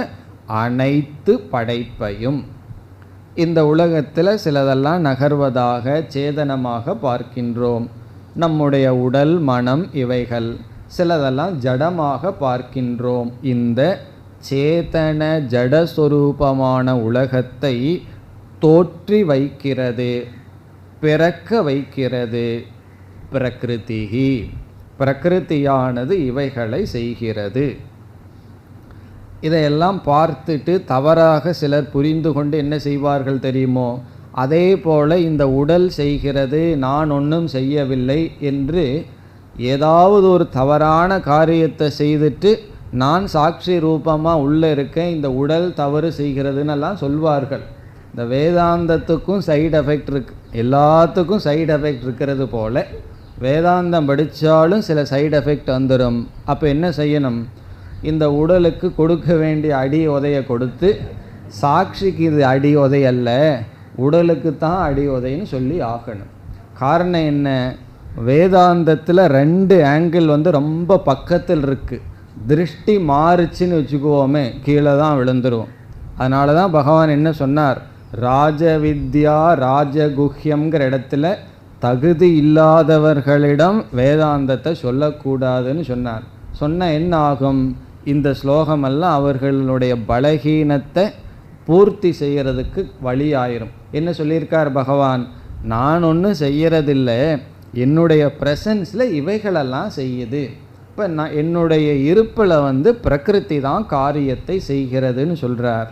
அனைத்து படைப்பையும். இந்த உலகத்தில் சிலதெல்லாம் நகர்வதாக சேதனமாக பார்க்கின்றோம். நம்முடைய உடல், மனம் இவைகள். சிலதெல்லாம் ஜடமாக பார்க்கின்றோம். இந்த சேதன ஜடஸ்வரூபமான உலகத்தை தோற்றி வைக்கிறது, பிறக்க வைக்கிறது பிரகிருதிஹி. பிரகிருதியானது இவைகளை செய்கிறது. இதையெல்லாம் பார்த்துட்டு தவறாக சிலர் புரிந்து கொண்டு என்ன செய்வார்கள் தெரியுமோ? அதே போல இந்த உடல் செய்கிறது, நான் ஒன்றும் செய்யவில்லை என்று ஏதாவது ஒரு தவறான காரியத்தை செய்துட்டு நான் சாட்சி ரூபமாக உள்ளே இருக்கேன், இந்த உடல் தவறு செய்கிறதுன்னெல்லாம் சொல்வார்கள். இந்த வேதாந்தத்துக்கும் சைடு எஃபெக்ட் இருக்குது, எல்லாத்துக்கும் சைடு எஃபெக்ட் இருக்கிறது போல் வேதாந்தம் படித்தாலும் சில சைடு எஃபெக்ட் வந்துடும். அப்போ என்ன செய்யணும்? இந்த உடலுக்கு கொடுக்க வேண்டிய அடி உதையை கொடுத்து, சாட்சிக்கு இது அடி உதை அல்ல, உடலுக்கு தான் அடி உதைன்னு சொல்லி ஆகணும். காரணம் என்ன? வேதாந்தத்தில் 2 ஆங்கிள் ரொம்ப பக்கத்தில் இருக்குது. திருஷ்டி மாறுச்சுன்னு வச்சுக்குவோமே, கீழே தான் விழுந்துருவோம். அதனால தான் பகவான் என்ன சொன்னார்? ராஜவித்யா ராஜகுஹ்யம்ங்கிற இடத்துல தகுதி இல்லாதவர்களிடம் வேதாந்தத்தை சொல்லக்கூடாதுன்னு சொன்னார். சொன்ன என்ன ஆகும்? இந்த ஸ்லோகமெல்லாம் அவர்களுடைய பலகீனத்தை பூர்த்தி செய்கிறதுக்கு வழியாயிரும். என்ன சொல்லியிருக்கார் பகவான்? நான் ஒன்றும் செய்யறதில்லை, என்னுடைய ப்ரெசன்ஸில் இவைகளெல்லாம் செய்யுது. இப்போ நான் என்னுடைய இருப்பில் பிரகிருதி தான் காரியத்தை செய்கிறதுன்னு சொல்கிறார்.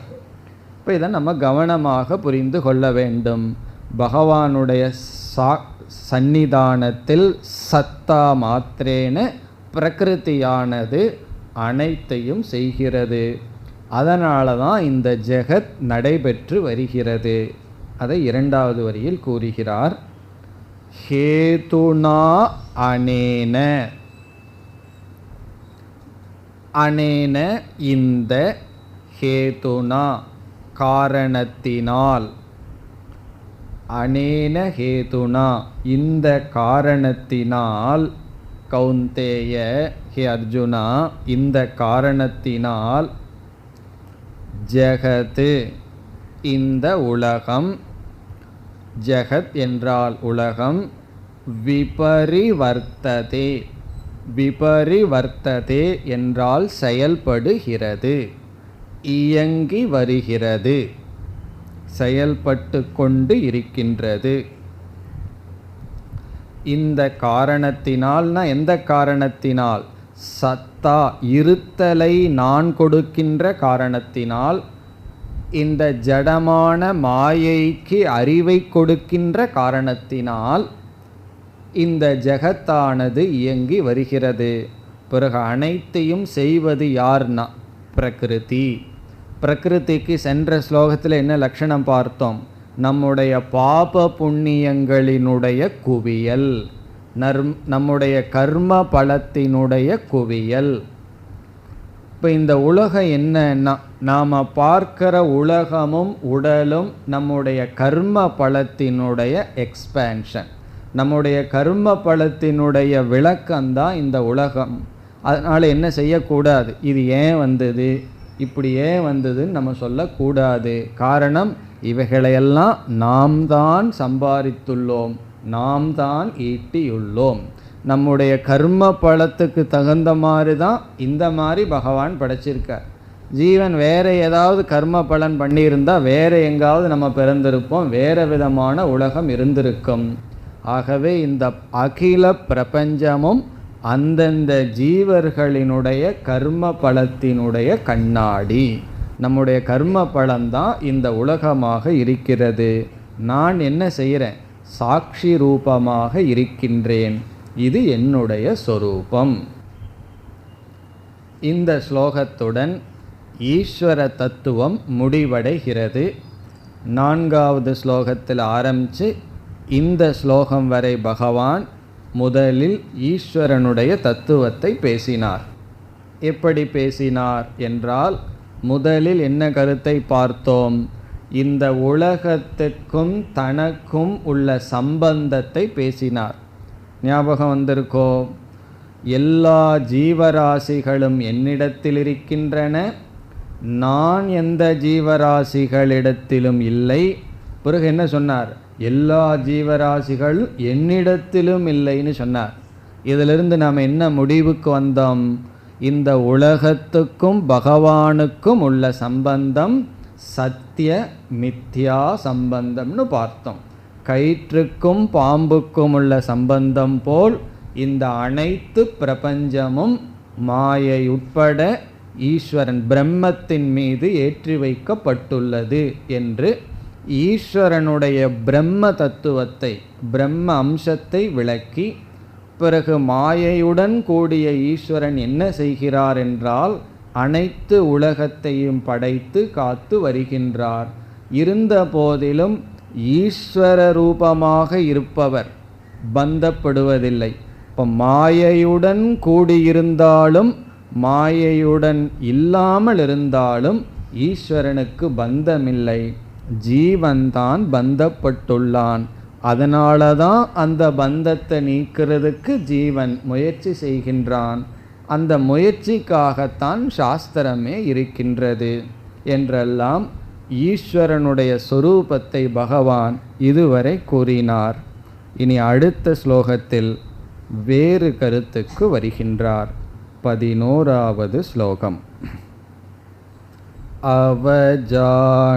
இப்போ இதை நம்ம கவனமாக புரிந்து கொள்ள வேண்டும். பகவானுடைய சந்நிதானத்தில் சத்தா மாத்திரேன பிரகிருதியானது அனைத்தையும் செய்கிறது. அதனால தான் இந்த ஜெகத் நடைபெற்று வருகிறது. அதை 2வது வரியில் கூறுகிறார். ஹேதுனா அனேன, அனேன இந்த, ஹேதுனா காரணத்தினால், அனேன ஹேதுனா இந்த காரணத்தினால், கௌந்தேய ஹே அர்ஜுனா இந்த காரணத்தினால், ஜெகத் இந்த உலகம், ஜெகத் என்றால் உலகம், விபரிவர்த்ததே விபரிவர்த்ததே என்றால் செயல்படுகிறது, இயங்கி வருகிறது, செயல்பட்டு கொண்டு இருக்கின்றது. இந்த காரணத்தினால்னா எந்த காரணத்தினால்? சத்தா இருத்தலை நான் கொடுக்கின்ற காரணத்தினால், இந்த ஜடமான மாயைக்கு அறிவை கொடுக்கின்ற காரணத்தினால் இந்த ஜெகத்தானது இயங்கி வருகிறது. பிறகு அனைத்தையும் செய்வது யார்னா பிரகிருதி. பிரகிருதிக்கு சென்ற ஸ்லோகத்தில் என்ன லட்சணம் பார்த்தோம்? நம்முடைய பாப புண்ணியங்களினுடைய குவியல், நம்முடைய கர்ம பலத்தினுடைய குவியல். இப்போ இந்த உலகம் என்னன்னா, நாம் பார்க்கிற உலகமும் உடலும் நம்முடைய கர்ம பலத்தினுடைய எக்ஸ்பேன்ஷன், நம்முடைய கர்ம பலத்தினுடைய விளக்கம்தான் இந்த உலகம். அதனால் என்ன செய்யக்கூடாது? இது ஏன் வந்தது, இப்படி ஏன் வந்ததுன்னு நம்ம சொல்லக்கூடாது. காரணம், இவைகளையெல்லாம் நாம் தான் சம்பாதித்துள்ளோம், நாம் தான் ஈட்டியுள்ளோம். நம்முடைய கர்ம பலத்துக்கு தகுந்த மாதிரி தான் இந்த மாதிரி பகவான் படைச்சிருக்கார். ஜீவன் வேறு ஏதாவது கர்ம பலன் பண்ணியிருந்தால் வேறு எங்காவது நம்ம பிறந்திருப்போம், வேறு விதமான உலகம் இருந்திருக்கும். ஆகவே இந்த அகில பிரபஞ்சமும் அந்தந்த ஜீவர்களினுடைய கர்ம பலத்தினுடைய கண்ணாடி. நம்முடைய கர்ம பலம்தான் இந்த உலகமாக இருக்கிறது. நான் என்ன செய்கிறேன்? சாட்சி ரூபமாக இருக்கின்றேன். இது என்னுடைய சொரூபம். இந்த ஸ்லோகத்துடன் ஈஸ்வர தத்துவம் முடிவடைகிறது. 4வது ஸ்லோகத்தில் ஆரம்பித்து இந்த ஸ்லோகம் வரை பகவான் முதலில் ஈஸ்வரனுடைய தத்துவத்தை பேசினார். எப்படி பேசினார் என்றால், முதலில் என்ன கருத்தை பார்த்தோம்? இந்த உலகத்துக்கும் தனக்கும் உள்ள சம்பந்தத்தை பேசினார். ஞாபகம் வந்திருக்கோ? எல்லா ஜீவராசிகளும் என்னிடத்தில் இருக்கின்றன, நான் எந்த ஜீவராசிகளிடத்திலும் இல்லை. பிறகு என்ன சொன்னார்? எல்லா ஜீவராசிகள் என்னிடத்திலும் இல்லைன்னு சொன்னார். இதிலிருந்து நாம் என்ன முடிவுக்கு வந்தோம்? இந்த உலகத்துக்கும் பகவானுக்கும் உள்ள சம்பந்தம் சத்திய மித்யா சம்பந்தம்னு பார்த்தோம். கயிற்றுக்கும் பாம்புக்கும் உள்ள சம்பந்தம் போல் இந்த அனைத்து பிரபஞ்சமும் மாயை உட்பட ஈஸ்வரன் பிரம்மத்தின் மீது ஏற்றி வைக்கப்பட்டுள்ளது என்று ஈஸ்வரனுடைய பிரம்ம தத்துவத்தை, பிரம்ம அம்சத்தை விளக்கி, பிறகு மாயையுடன் கூடிய ஈஸ்வரன் என்ன செய்கிறார் என்றால் அனைத்து உலகத்தையும் படைத்து காத்து வருகின்றார். இருந்த போதிலும் ஈஸ்வர ரூபமாக இருப்பவர் பந்தப்படுவதில்லை. இப்போ மாயையுடன் கூடியிருந்தாலும் மாயையுடன் இல்லாமல் இருந்தாலும் ஈஸ்வரனுக்கு பந்தமில்லை. ஜீவன்தான் பந்தப்பட்டுள்ளான். அதனால தான் அந்த பந்தத்தை நீக்கிறதுக்கு ஜீவன் முயற்சி செய்கின்றான். அந்த முயற்சிக்காகத்தான் சாஸ்திரமே இருக்கின்றது என்றெல்லாம் ஈஸ்வரனுடைய சொரூபத்தை பகவான் இதுவரை கூறினார். இனி அடுத்த ஸ்லோகத்தில் வேறு கருத்துக்கு வருகின்றார். 11வது ஸ்லோகம். அவஜானந்தி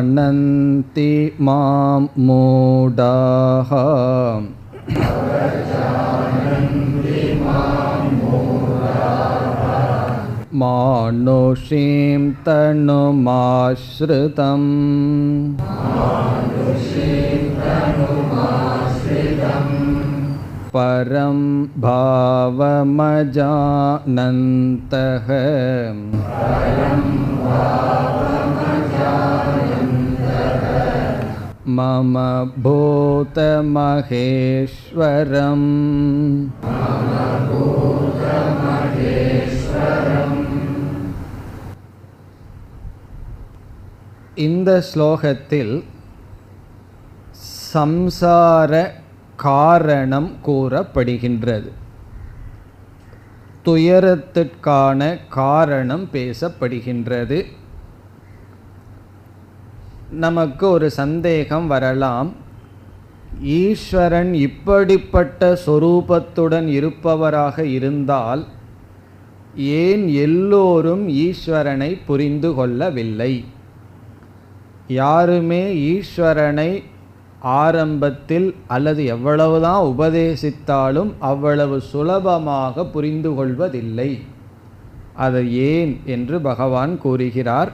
மாம் மூடாஹ மானுஷீம் தனுமாஸ்ருதம் பரம் பாவமஜானந்தஹ மம பூதமகேஸ்வரம். இந்த ஸ்லோகத்தில் சம்சார காரணம் கூறப்படுகின்றது. துயரத்திற்கான காரணம் பேசப்படுகின்றது. நமக்கு ஒரு சந்தேகம் வரலாம், ஈஸ்வரன் இப்படிப்பட்ட சொரூபத்துடன் இருப்பவராக இருந்தால் ஏன் எல்லோரும் ஈஸ்வரனை புரிந்து கொள்ளவில்லை? யாருமே ஈஸ்வரனை ஆரம்பத்தில் அல்லது எவ்வளவுதான் உபதேசித்தாலும் அவ்வளவு சுலபமாக புரிந்து கொள்வதில்லை. அது ஏன் என்று பகவான் கூறுகிறார்.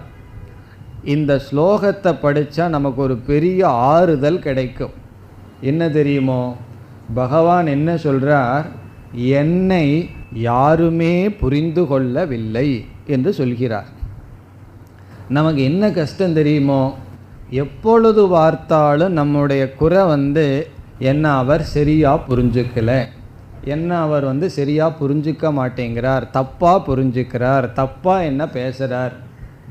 இந்த ஸ்லோகத்தை படித்தா நமக்கு ஒரு பெரிய ஆறுதல் கிடைக்கும். என்ன தெரியுமோ, பகவான் என்ன சொல்றார்? என்னை யாருமே புரிந்து கொள்ளவில்லை என்று சொல்கிறார். நமக்கு என்ன கஷ்டம் தெரியுமோ, எப்பொழுது பார்த்தாலும் நம்முடைய குறை என்ன அவர் சரியா புரிஞ்சுக்கல, என்ன அவர் சரியா புரிஞ்சுக்க மாட்டேங்கிறார், தப்பா புரிஞ்சுக்கிறார், தப்பா என்ன பேசுகிறார்.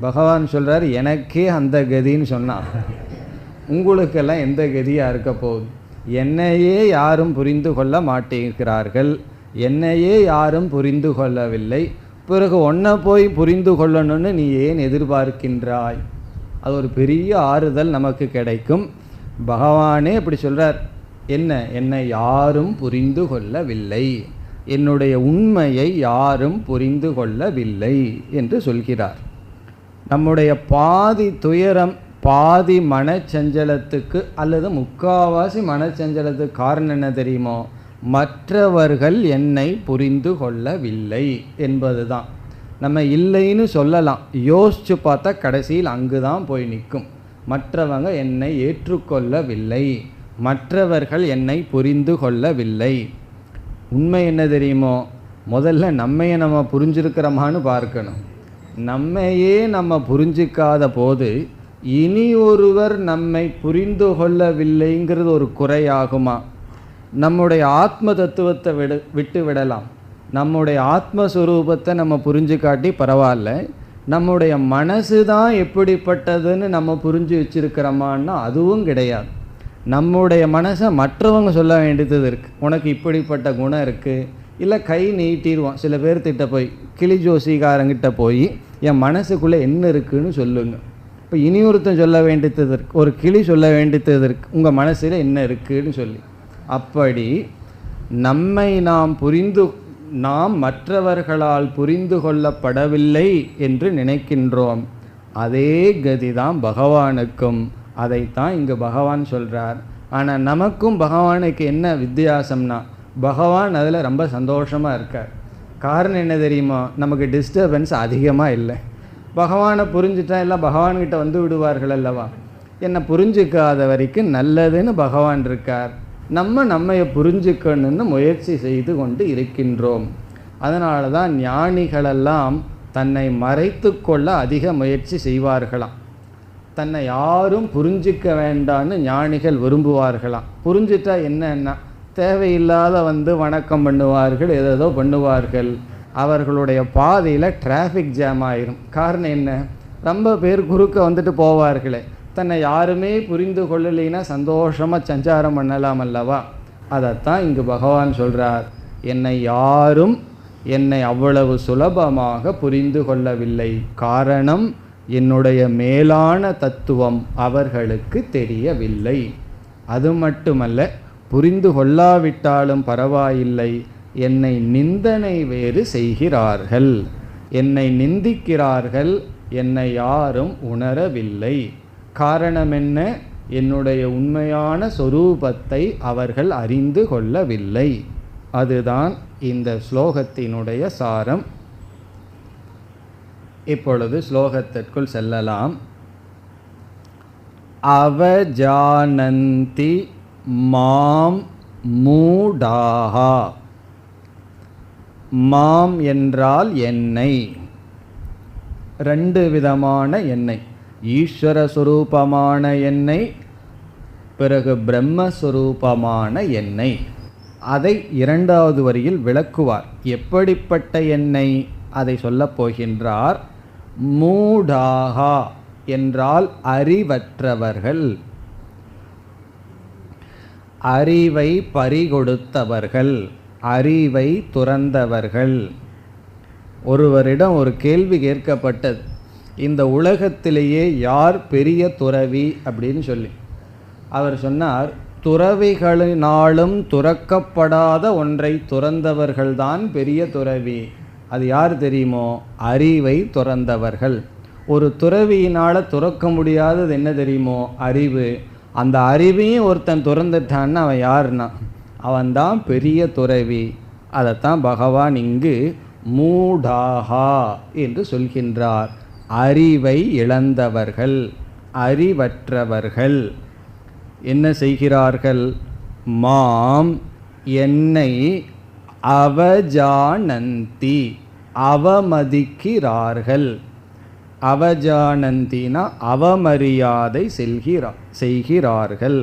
பகவான் சொல்றார், எனக்கே அந்த கதின்னு சொன்னான், உங்களுக்கெல்லாம் எந்த கதியா இருக்க போகுது? என்னையே யாரும் புரிந்து கொள்ள மாட்டேங்கிறார்கள், என்னையே யாரும் புரிந்து கொள்ளவில்லை, பிறகு ஒன்றை போய் புரிந்து கொள்ளணும்னு நீ ஏன் எதிர்பார்க்கின்றாய்? அது ஒரு பெரிய ஆறுதல் நமக்கு கிடைக்கும். பகவானே இப்படி சொல்றார், என்னை யாரும் புரிந்து கொள்ளவில்லை, என்னுடைய உண்மையை யாரும் புரிந்து கொள்ளவில்லை என்று சொல்கிறார். நம்முடைய பாதி துயரம், பாதி மனச்சஞ்சலத்துக்கு அல்லது முக்காவாசி மனச்சஞ்சலத்துக்கு காரணம் என்ன தெரியுமோ? மற்றவர்கள் என்னை புரிந்து கொள்ளவில்லை என்பது தான். நம்ம இல்லைன்னு சொல்லலாம், யோசித்து பார்த்தா கடைசியில் அங்கு தான் போய் நிற்கும். மற்றவங்க என்னை ஏற்றுக்கொள்ளவில்லை, மற்றவர்கள் என்னை புரிந்து கொள்ளவில்லை. உண்மை என்ன தெரியுமோ, முதல்ல நம்மையே நம்ம புரிஞ்சிருக்கிறோமான்னு பார்க்கணும். நம்மையே நம்ம புரிஞ்சிக்காத போது இனி ஒருவர் நம்மை புரிந்து கொள்ளவில்லைங்கிறது ஒரு குறையாகுமா? நம்முடைய ஆத்ம தத்துவத்தை விட்டு விடலாம், நம்முடைய ஆத்மஸ்வரூபத்தை நம்ம புரிஞ்சுக்காட்டி பரவாயில்ல, நம்முடைய மனசு தான் எப்படிப்பட்டதுன்னு நம்ம புரிஞ்சு வச்சிருக்கிறோமான்னா அதுவும் கிடையாது. நம்முடைய மனசை மற்றவங்க சொல்ல வேண்டியது இருக்குது, உனக்கு இப்படிப்பட்ட குணம் இருக்குது. இல்லை கை நீட்டிடுவோம், சில பேர் திட்ட போய் கிளி ஜோசிகாரங்கிட்ட போய் என் மனசுக்குள்ளே என்ன இருக்குதுன்னு சொல்லுங்க. இப்போ இனி ஒருத்தன் சொல்ல வேண்டியது இருக்குது, ஒரு கிளி சொல்ல வேண்டியது இருக்குது, உங்கள் மனசில் என்ன இருக்குதுன்னு சொல்லி. அப்படி நம்மை நாம் மற்றவர்களால் புரிந்து கொள்ளப்படவில்லை என்று நினைக்கின்றோம். அதே கதிதான் பகவானுக்கும். அதைத்தான் இங்கு பகவான் சொல்கிறார். ஆனால் நமக்கும் பகவானுக்கு என்ன வித்தியாசம்னா, பகவான் அதில் ரொம்ப சந்தோஷமாக இருக்கார். காரணம் என்ன தெரியுமா? நமக்கு டிஸ்டர்பன்ஸ் அதிகமாக இல்லை. பகவானை புரிஞ்சுட்டா எல்லாம் பகவான்கிட்ட வந்து விடுவார்கள் அல்லவா. என்னை புரிஞ்சிக்காத வரைக்கும் நல்லதுன்னு பகவான் இருக்கார். நம்மையை புரிஞ்சுக்கணும்னு முயற்சி செய்து கொண்டு இருக்கின்றோம். அதனால தான் ஞானிகளெல்லாம் தன்னை மறைத்து கொள்ள அதிக முயற்சி செய்வார்களாம். தன்னை யாரும் புரிஞ்சிக்க வேண்டான்னு ஞானிகள் விரும்புவார்களாம். புரிஞ்சிட்டா என்னன்னா தேவையில்லாத வணக்கம் பண்ணுவார்கள், ஏதோ பண்ணுவார்கள். அவர்களுடைய பாதையில் டிராஃபிக் ஜாம் ஆயிரும். காரணம் என்ன? ரொம்ப பேர் குறுக்க வந்துட்டு போவார்களே. தன்னை யாருமே புரிந்து கொள்ளலைன்னா சந்தோஷமாக சஞ்சாரம் பண்ணலாம் அல்லவா. அதைத்தான் இங்கு பகவான் சொல்கிறார், என்னை அவ்வளவு சுலபமாக புரிந்து கொள்ளவில்லை. காரணம், என்னுடைய மேலான தத்துவம் அவர்களுக்கு தெரியவில்லை. அது மட்டுமல்ல, புரிந்து கொள்ளாவிட்டாலும் பரவாயில்லை, என்னை நிந்தனை வேறு செய்கிறார்கள், என்னை நிந்திக்கிறார்கள், என்னை யாரும் உணரவில்லை. காரணம் என்ன? என்னுடைய உண்மையான சொரூபத்தை அவர்கள் அறிந்து கொள்ளவில்லை. அதுதான் இந்த ஸ்லோகத்தினுடைய சாரம். இப்பொழுது ஸ்லோகத்திற்குள் செல்லலாம். அவஜானந்தி மாம் மூடாஹா. மாம் என்றால் என்னை. ரெண்டு விதமான என்னை, ஈஸ்வரஸ்வரூபமான என்னை, பிறகு பிரம்மஸ்வரூபமான என்னை. அதை இரண்டாவது வரியில் விளக்குவார். எப்படிப்பட்ட என்னை அதை சொல்லப் போகின்றார். மூடாகா என்றால் அறிவற்றவர்கள், அறிவை பறிகொடுத்தவர்கள், அறிவை துறந்தவர்கள். ஒருவரிடம் ஒரு கேள்வி கேட்கப்பட்டது, இந்த உலகத்திலேயே யார் பெரிய துறவி அப்படின்னு சொல்லி. அவர் சொன்னார், துறவிகளினாலும் துறக்கப்படாத ஒன்றை துறந்தவர்கள்தான் பெரிய துறவி. அது யார் தெரியுமோ? அறிவை துறந்தவர்கள். ஒரு துறவியினால் துறக்க முடியாதது என்ன தெரியுமோ? அறிவு. அந்த அறிவையும் ஒருத்தன் துறந்துட்டான்னு அவன் யாருன்னா அவன்தான் பெரிய துறவி. அதைத்தான் பகவான் இங்கு மூடாகா என்று சொல்கின்றார். அறிவை இழந்தவர்கள், அறிவற்றவர்கள் என்ன செய்கிறார்கள்? மாம் என்னை அவஜானந்தி அவமதிக்கிறார்கள். அவஜானந்தினா அவமரியாதை செய்கிறார்கள்.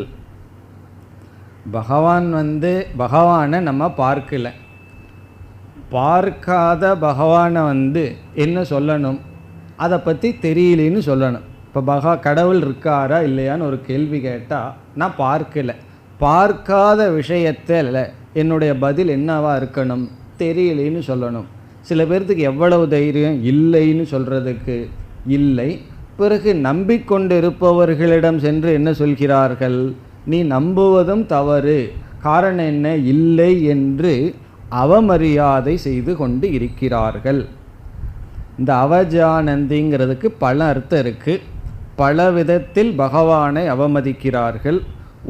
பகவானை நம்ம பார்க்கல, பார்க்காத பகவானை என்ன சொல்லணும்? அதை பற்றி தெரியலேன்னு சொல்லணும். இப்போ கடவுள் இருக்காரா இல்லையான்னு ஒரு கேள்வி கேட்டால் நான் பார்க்கல, பார்க்காத விஷயத்தில் என்னுடைய பதில் என்னவா இருக்கணும்? தெரியலேன்னு சொல்லணும். சில பேர்த்துக்கு எவ்வளவு தைரியம் இல்லைன்னு சொல்கிறதுக்கு? இல்லை. பிறகு நம்பிக்கொண்டு இருப்பவர்களிடம் சென்று என்ன சொல்கிறார்கள்? நீ நம்புவதும் தவறு, காரணம் என்ன? இல்லை என்று அவமரியாதை செய்து கொண்டு இருக்கிறார்கள். இந்த அவஜானந்திங்கிறதுக்கு பல அர்த்தம் இருக்குது. பல விதத்தில் பகவானை அவமதிக்கிறார்கள்.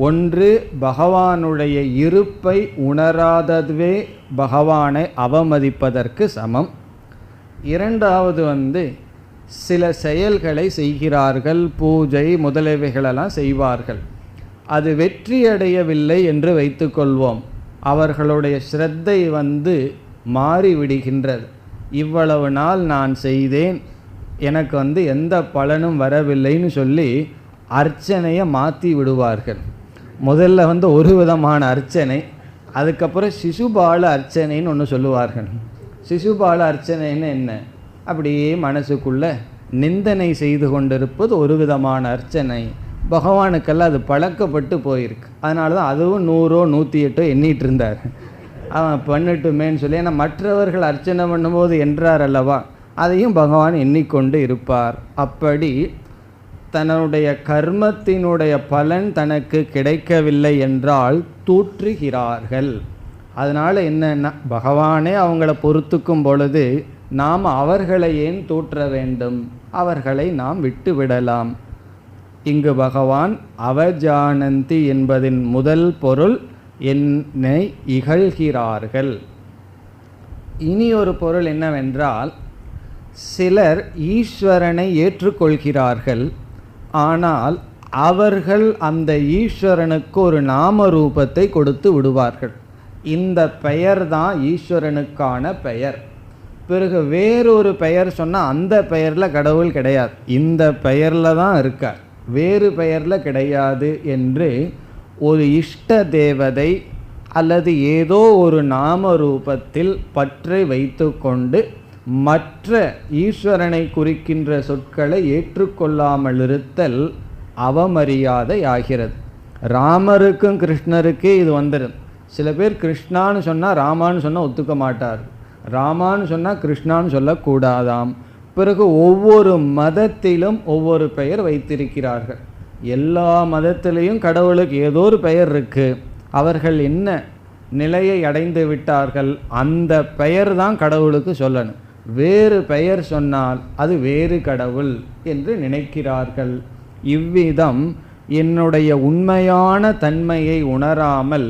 ஒன்று, பகவானுடைய இருப்பை உணராததுவே பகவானை அவமதிப்பதற்கு சமம். இரண்டாவது சில செயல்களை செய்கிறார்கள், பூஜை முதலியவைகளெல்லாம் செய்வார்கள். அது வெற்றியடையவில்லை என்று வைத்துக்கொள்வோம். அவர்களுடைய ஸ்ரத்தை மாறிவிடுகின்றது. இவ்வளவு நாள் நான் செய்தேன், எனக்கு எந்த பலனும் வரவில்லைன்னு சொல்லி அர்ச்சனையை மாற்றி விடுவார்கள். முதல்ல ஒரு விதமான அர்ச்சனை, அதுக்கப்புறம் சிசுபால அர்ச்சனைன்னு ஒன்று சொல்லுவார்கள். சிசுபால அர்ச்சனைன்னு என்ன? அப்படியே மனசுக்குள்ளே நிந்தனை செய்து கொண்டிருப்பது ஒரு விதமான அர்ச்சனை. பகவானுக்கெல்லாம் அது பழக்கப்பட்டு போயிருக்கு. அதனால தான் அதுவும் 100 108 எண்ணிட்டு இருந்தார். அவன் பண்ணட்டுமேன்னு சொல்லி. ஏன்னா மற்றவர்கள் அர்ச்சனை பண்ணும்போது என்றார் அல்லவா, அதையும் பகவான் எண்ணிக்கொண்டு இருப்பார். அப்படி தன்னுடைய கர்மத்தினுடைய பலன் தனக்கு கிடைக்கவில்லை என்றால் தூற்றுகிறார்கள். அதனால் என்னன்னா, பகவானே அவங்கள பொறுத்துக்கும் பொழுது நாம் அவர்களை ஏன் தூற்ற வேண்டும்? அவர்களை நாம் விட்டு விடலாம். இங்கு பகவான் அவஜானந்தி என்பதின் முதல் பொருள் என்னை இகழ்கிறார்கள். இனி ஒரு பொருள் என்னவென்றால், சிலர் ஈஸ்வரனை ஏற்றுக்கொள்கிறார்கள், ஆனால் அவர்கள் அந்த ஈஸ்வரனுக்கு ஒரு நாம ரூபத்தை கொடுத்து விடுவார்கள். இந்த பெயர் தான் ஈஸ்வரனுக்கான பெயர். பிறகு வேறொரு பெயர் சொன்னால் அந்த பெயரில் கடவுள் கிடையாது, இந்த பெயரில் தான் இருக்கார், வேறு பெயரில் கிடையாது என்று ஒரு இஷ்ட தேவதை அல்லது ஏதோ ஒரு நாம ரூபத்தில் பற்றை வைத்து கொண்டு மற்ற ஈஸ்வரனை குறிக்கின்ற சொற்களை ஏற்றுக்கொள்ளாமல் இருத்தல் அவமரியாதை ஆகிறது. ராமருக்கும் கிருஷ்ணருக்கே இது வந்துடும். சில பேர் கிருஷ்ணான்னு சொன்னால் ராமான்னு சொன்னால் ஒத்துக்க மாட்டார், ராமான்னு சொன்னால் கிருஷ்ணான்னு சொல்லக்கூடாதாம். பிறகு ஒவ்வொரு மதத்திலும் ஒவ்வொரு பெயர் வைத்திருக்கிறார்கள். எல்லா மதத்திலையும் கடவுளுக்கு ஏதோ ஒரு பெயர் இருக்குது. அவர்கள் என்ன நிலையை அடைந்து விட்டார்கள், அந்த பெயர் தான் கடவுளுக்கு சொல்லணும். வேறு பெயர் சொன்னால் அது வேறு கடவுள் என்று நினைக்கிறார்கள். இவ்விதம் என்னுடைய உண்மையான தன்மையை உணராமல்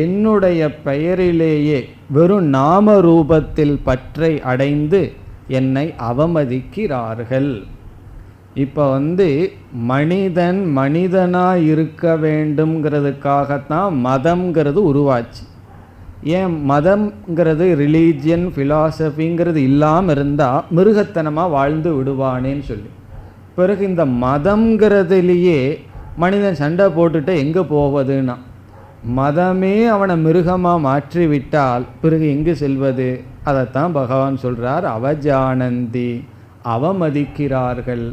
என்னுடைய பெயரிலேயே வெறும் நாம ரூபத்தில் பற்றை அடைந்து என்னை அவமதிக்கிறார்கள். இப்போ மனிதன் மனிதனாக இருக்க வேண்டும்ங்கிறதுக்காகத்தான் மதம்ங்கிறது உருவாச்சு. ஏன் மதம்ங்கிறது ரிலீஜியன் ஃபிலாசபிங்கிறது இல்லாமல் இருந்தால் மிருகத்தனமாக வாழ்ந்து விடுவானேன்னு சொல்லி, பிறகு இந்த மதம்ங்கிறதுலேயே மனிதன் சண்டை போட்டுட்டு எங்கே போவதுன்னா, மதமே அவனை மிருகமாக மாற்றிவிட்டால் பிறகு எங்கு செல்வது? அதைத்தான் பகவான் சொல்கிறார், அவஜானந்தி, அவமதிக்கிறார்கள்,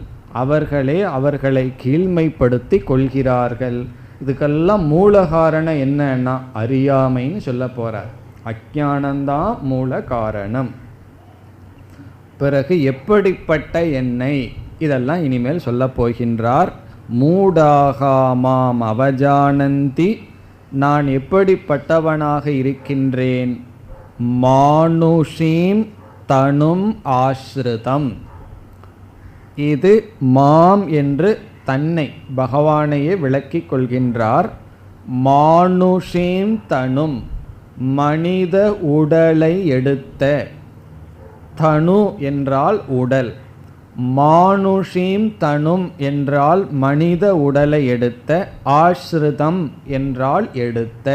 அவர்களே அவர்களை கீழ்மைப்படுத்தி கொள்கிறார்கள். இதுக்கெல்லாம் மூல காரணம் என்னன்னா அறியாமைன்னு சொல்ல போகிறார். அஞ்ஞானந்தான் மூல காரணம். பிறகு எப்படிப்பட்ட என்னை, இதெல்லாம் இனிமேல் சொல்ல போகின்றார். மூடாகாமாம் அவஜானந்தி, நான் எப்படிப்பட்டவனாக இருக்கின்றேன்? மானுஷீம் தனும் ஆஸ்ருதம். இது மாம் என்று தன்னை பகவானையே விளக்கிக் கொள்கின்றார். மானுஷீம் தனும், மனித உடலை எடுத்த. தனு என்றால் உடல், மானுஷீம் தனும் என்றால் மனித உடலை எடுத்த, ஆஸ்ருதம் என்றால் எடுத்த,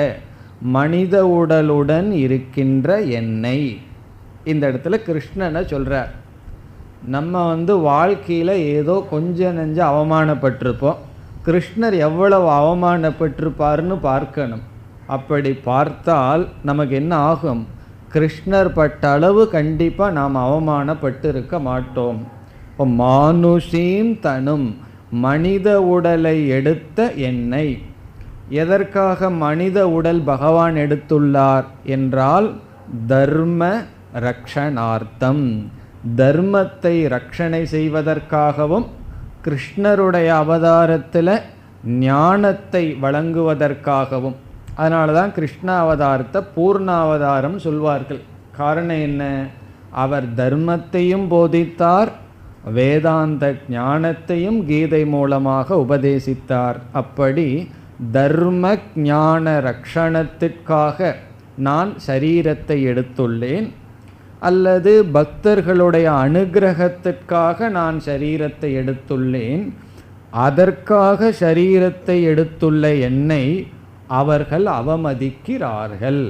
மனித உடலுடன் இருக்கின்ற என்னை. இந்த இடத்துல கிருஷ்ணனை சொல்றார். நம்ம வாழ்க்கையில் ஏதோ கொஞ்சம் நெஞ்ச அவமானப்பட்டிருப்போம். கிருஷ்ணர் எவ்வளவு அவமானப்பட்டிருப்பார்னு பார்க்கணும். அப்படி பார்த்தால் நமக்கு என்ன ஆகும்? கிருஷ்ணர் பட்ட அளவு கண்டிப்பாக நாம் அவமானப்பட்டு இருக்க மாட்டோம். இப்போ மானுஷீம் தனும், மனித உடலை எடுத்த என்னை. எதற்காக மனித உடல் பகவான் எடுத்துள்ளார் என்றால் தர்ம ரக்ஷணார்த்தம், தர்மத்தை ரட்சணை செய்வதற்காகவும், கிருஷ்ணருடைய அவதாரத்தில் ஞானத்தை வழங்குவதற்காகவும். அதனால தான் கிருஷ்ண அவதாரத்தை பூர்ணாவதாரம் சொல்வார்கள். காரணம் என்ன? அவர் தர்மத்தையும் போதித்தார், வேதாந்த ஞானத்தையும் கீதை மூலமாக உபதேசித்தார். அப்படி தர்ம ஞான ரக்ஷணத்திற்காக நான் சரீரத்தை எடுத்துள்ளேன், அல்லது பக்தர்களுடைய அனுகிரகத்திற்காக நான் சரீரத்தை எடுத்துள்ளேன். அதற்காக சரீரத்தை எடுத்துள்ள என்னை அவர்கள் அவமதிக்கிறார்கள்.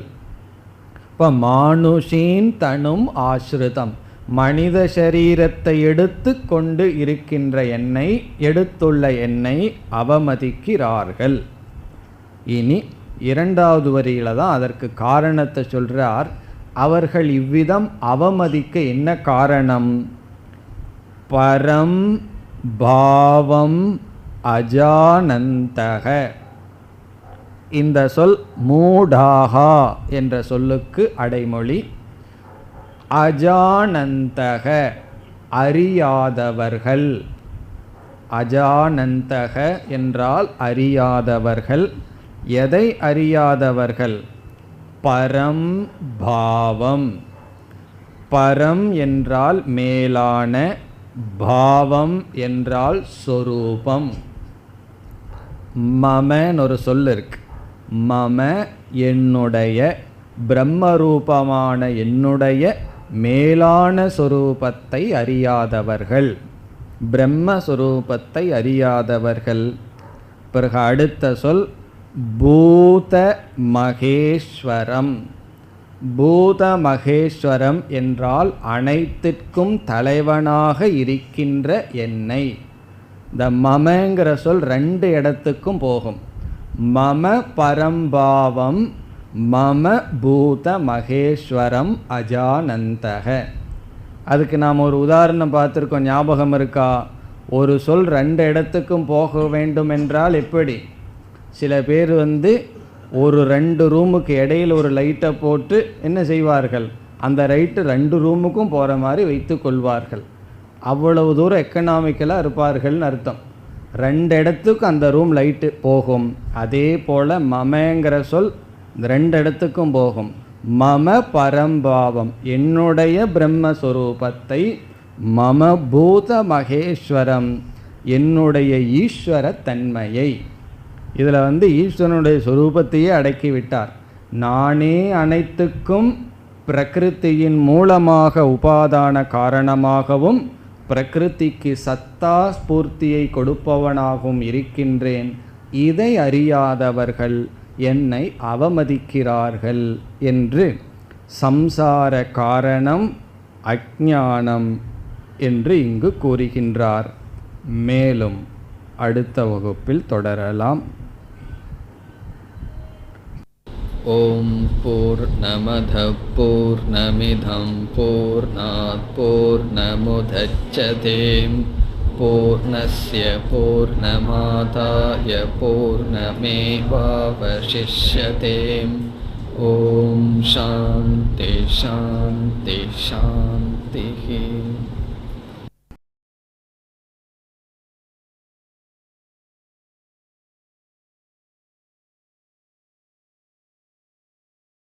இப்போ மானுஷீன் தனும் ஆஸ்ருதம், மனித சரீரத்தை எடுத்து கொண்டு இருக்கின்ற என்னை, எடுத்துள்ள என்னை அவமதிக்கிறார்கள். இனி இரண்டாவது வரியில தான் அதற்கு காரணத்தை சொல்றார். அவர்கள் இவ்விதம் அவமதிக்க என்ன காரணம்? பரம் பாவம் அஜானந்தக. இந்த சொல் மூடாகா என்ற சொல்லுக்கு அடைமொழி. அஜானந்தக அறியாதவர்கள். அஜானந்தக என்றால் அறியாதவர்கள். எதை அறியாதவர்கள்? பரம் பாவம். பரம் என்றால் மேலான, பாவம் என்றால் சொரூபம். மமன்னு ஒரு சொல் இருக்கு. மம என்னுடைய, பிரம்மரூபமான என்னுடைய மேலான சொரூபத்தை அறியாதவர்கள், பிரம்மஸ்வரூபத்தை அறியாதவர்கள். பிறகு அடுத்த சொல் பூத மகேஸ்வரம். பூத மகேஸ்வரம் என்றால் அனைத்திற்கும் தலைவனாக இருக்கின்ற என்னை. இந்த மமங்கிற சொல் ரெண்டு இடத்துக்கும் போகும். மம பரம்பாவம், மம பூத மகேஸ்வரம் அஜானந்தக. அதுக்கு நாம் ஒரு உதாரணம் பார்த்துருக்கோம், ஞாபகம் இருக்கா? ஒரு சொல் ரெண்டு இடத்துக்கும் போக வேண்டும் என்றால் எப்படி? சில பேர் ஒரு ரெண்டு ரூமுக்கு இடையில் ஒரு லைட்டை போட்டு என்ன செய்வார்கள்? அந்த லைட்டு ரெண்டு ரூமுக்கும் போகிற மாதிரி வைத்து கொள்வார்கள். அவ்வளவு தூரம் எக்கனாமிக்கலாக இருப்பார்கள்னு அர்த்தம். ரெண்டு இடத்துக்கு அந்த ரூம் லைட்டு போகும். அதே போல் மமங்கிற சொல் ரெண்டு இடத்துக்கும் போகும். மம பரம்பாவம் என்னுடைய பிரம்மஸ்வரூபத்தை, மம பூத மகேஸ்வரம் என்னுடைய ஈஸ்வர தன்மையை. இதில் ஈஸ்வரனுடைய சொரூபத்தையே அடக்கிவிட்டார். நானே அனைத்துக்கும் பிரகிருத்தியின் மூலமாக உபாதான காரணமாகவும் பிரகிருதிக்கு சத்தா ஸ்பூர்த்தியை கொடுப்பவனாகவும் இருக்கின்றேன். இதை அறியாதவர்கள் என்னை அவமதிக்கிறார்கள் என்று சம்சார காரணம் அஞ்ஞானம் என்று இங்கு கூறுகின்றார். மேலும் அடுத்த வகுப்பில் தொடரலாம். ஓம் பூர்ணமத பூர்ணமிதம் பூர்ணாத் பூர்ணமுதச்யதே பூர்ணஸ்ய பூர்ணமாதாய பூர்ணமேவாவசிஷ்யதே. ஓம் சாந்தி சாந்தி சாந்தி.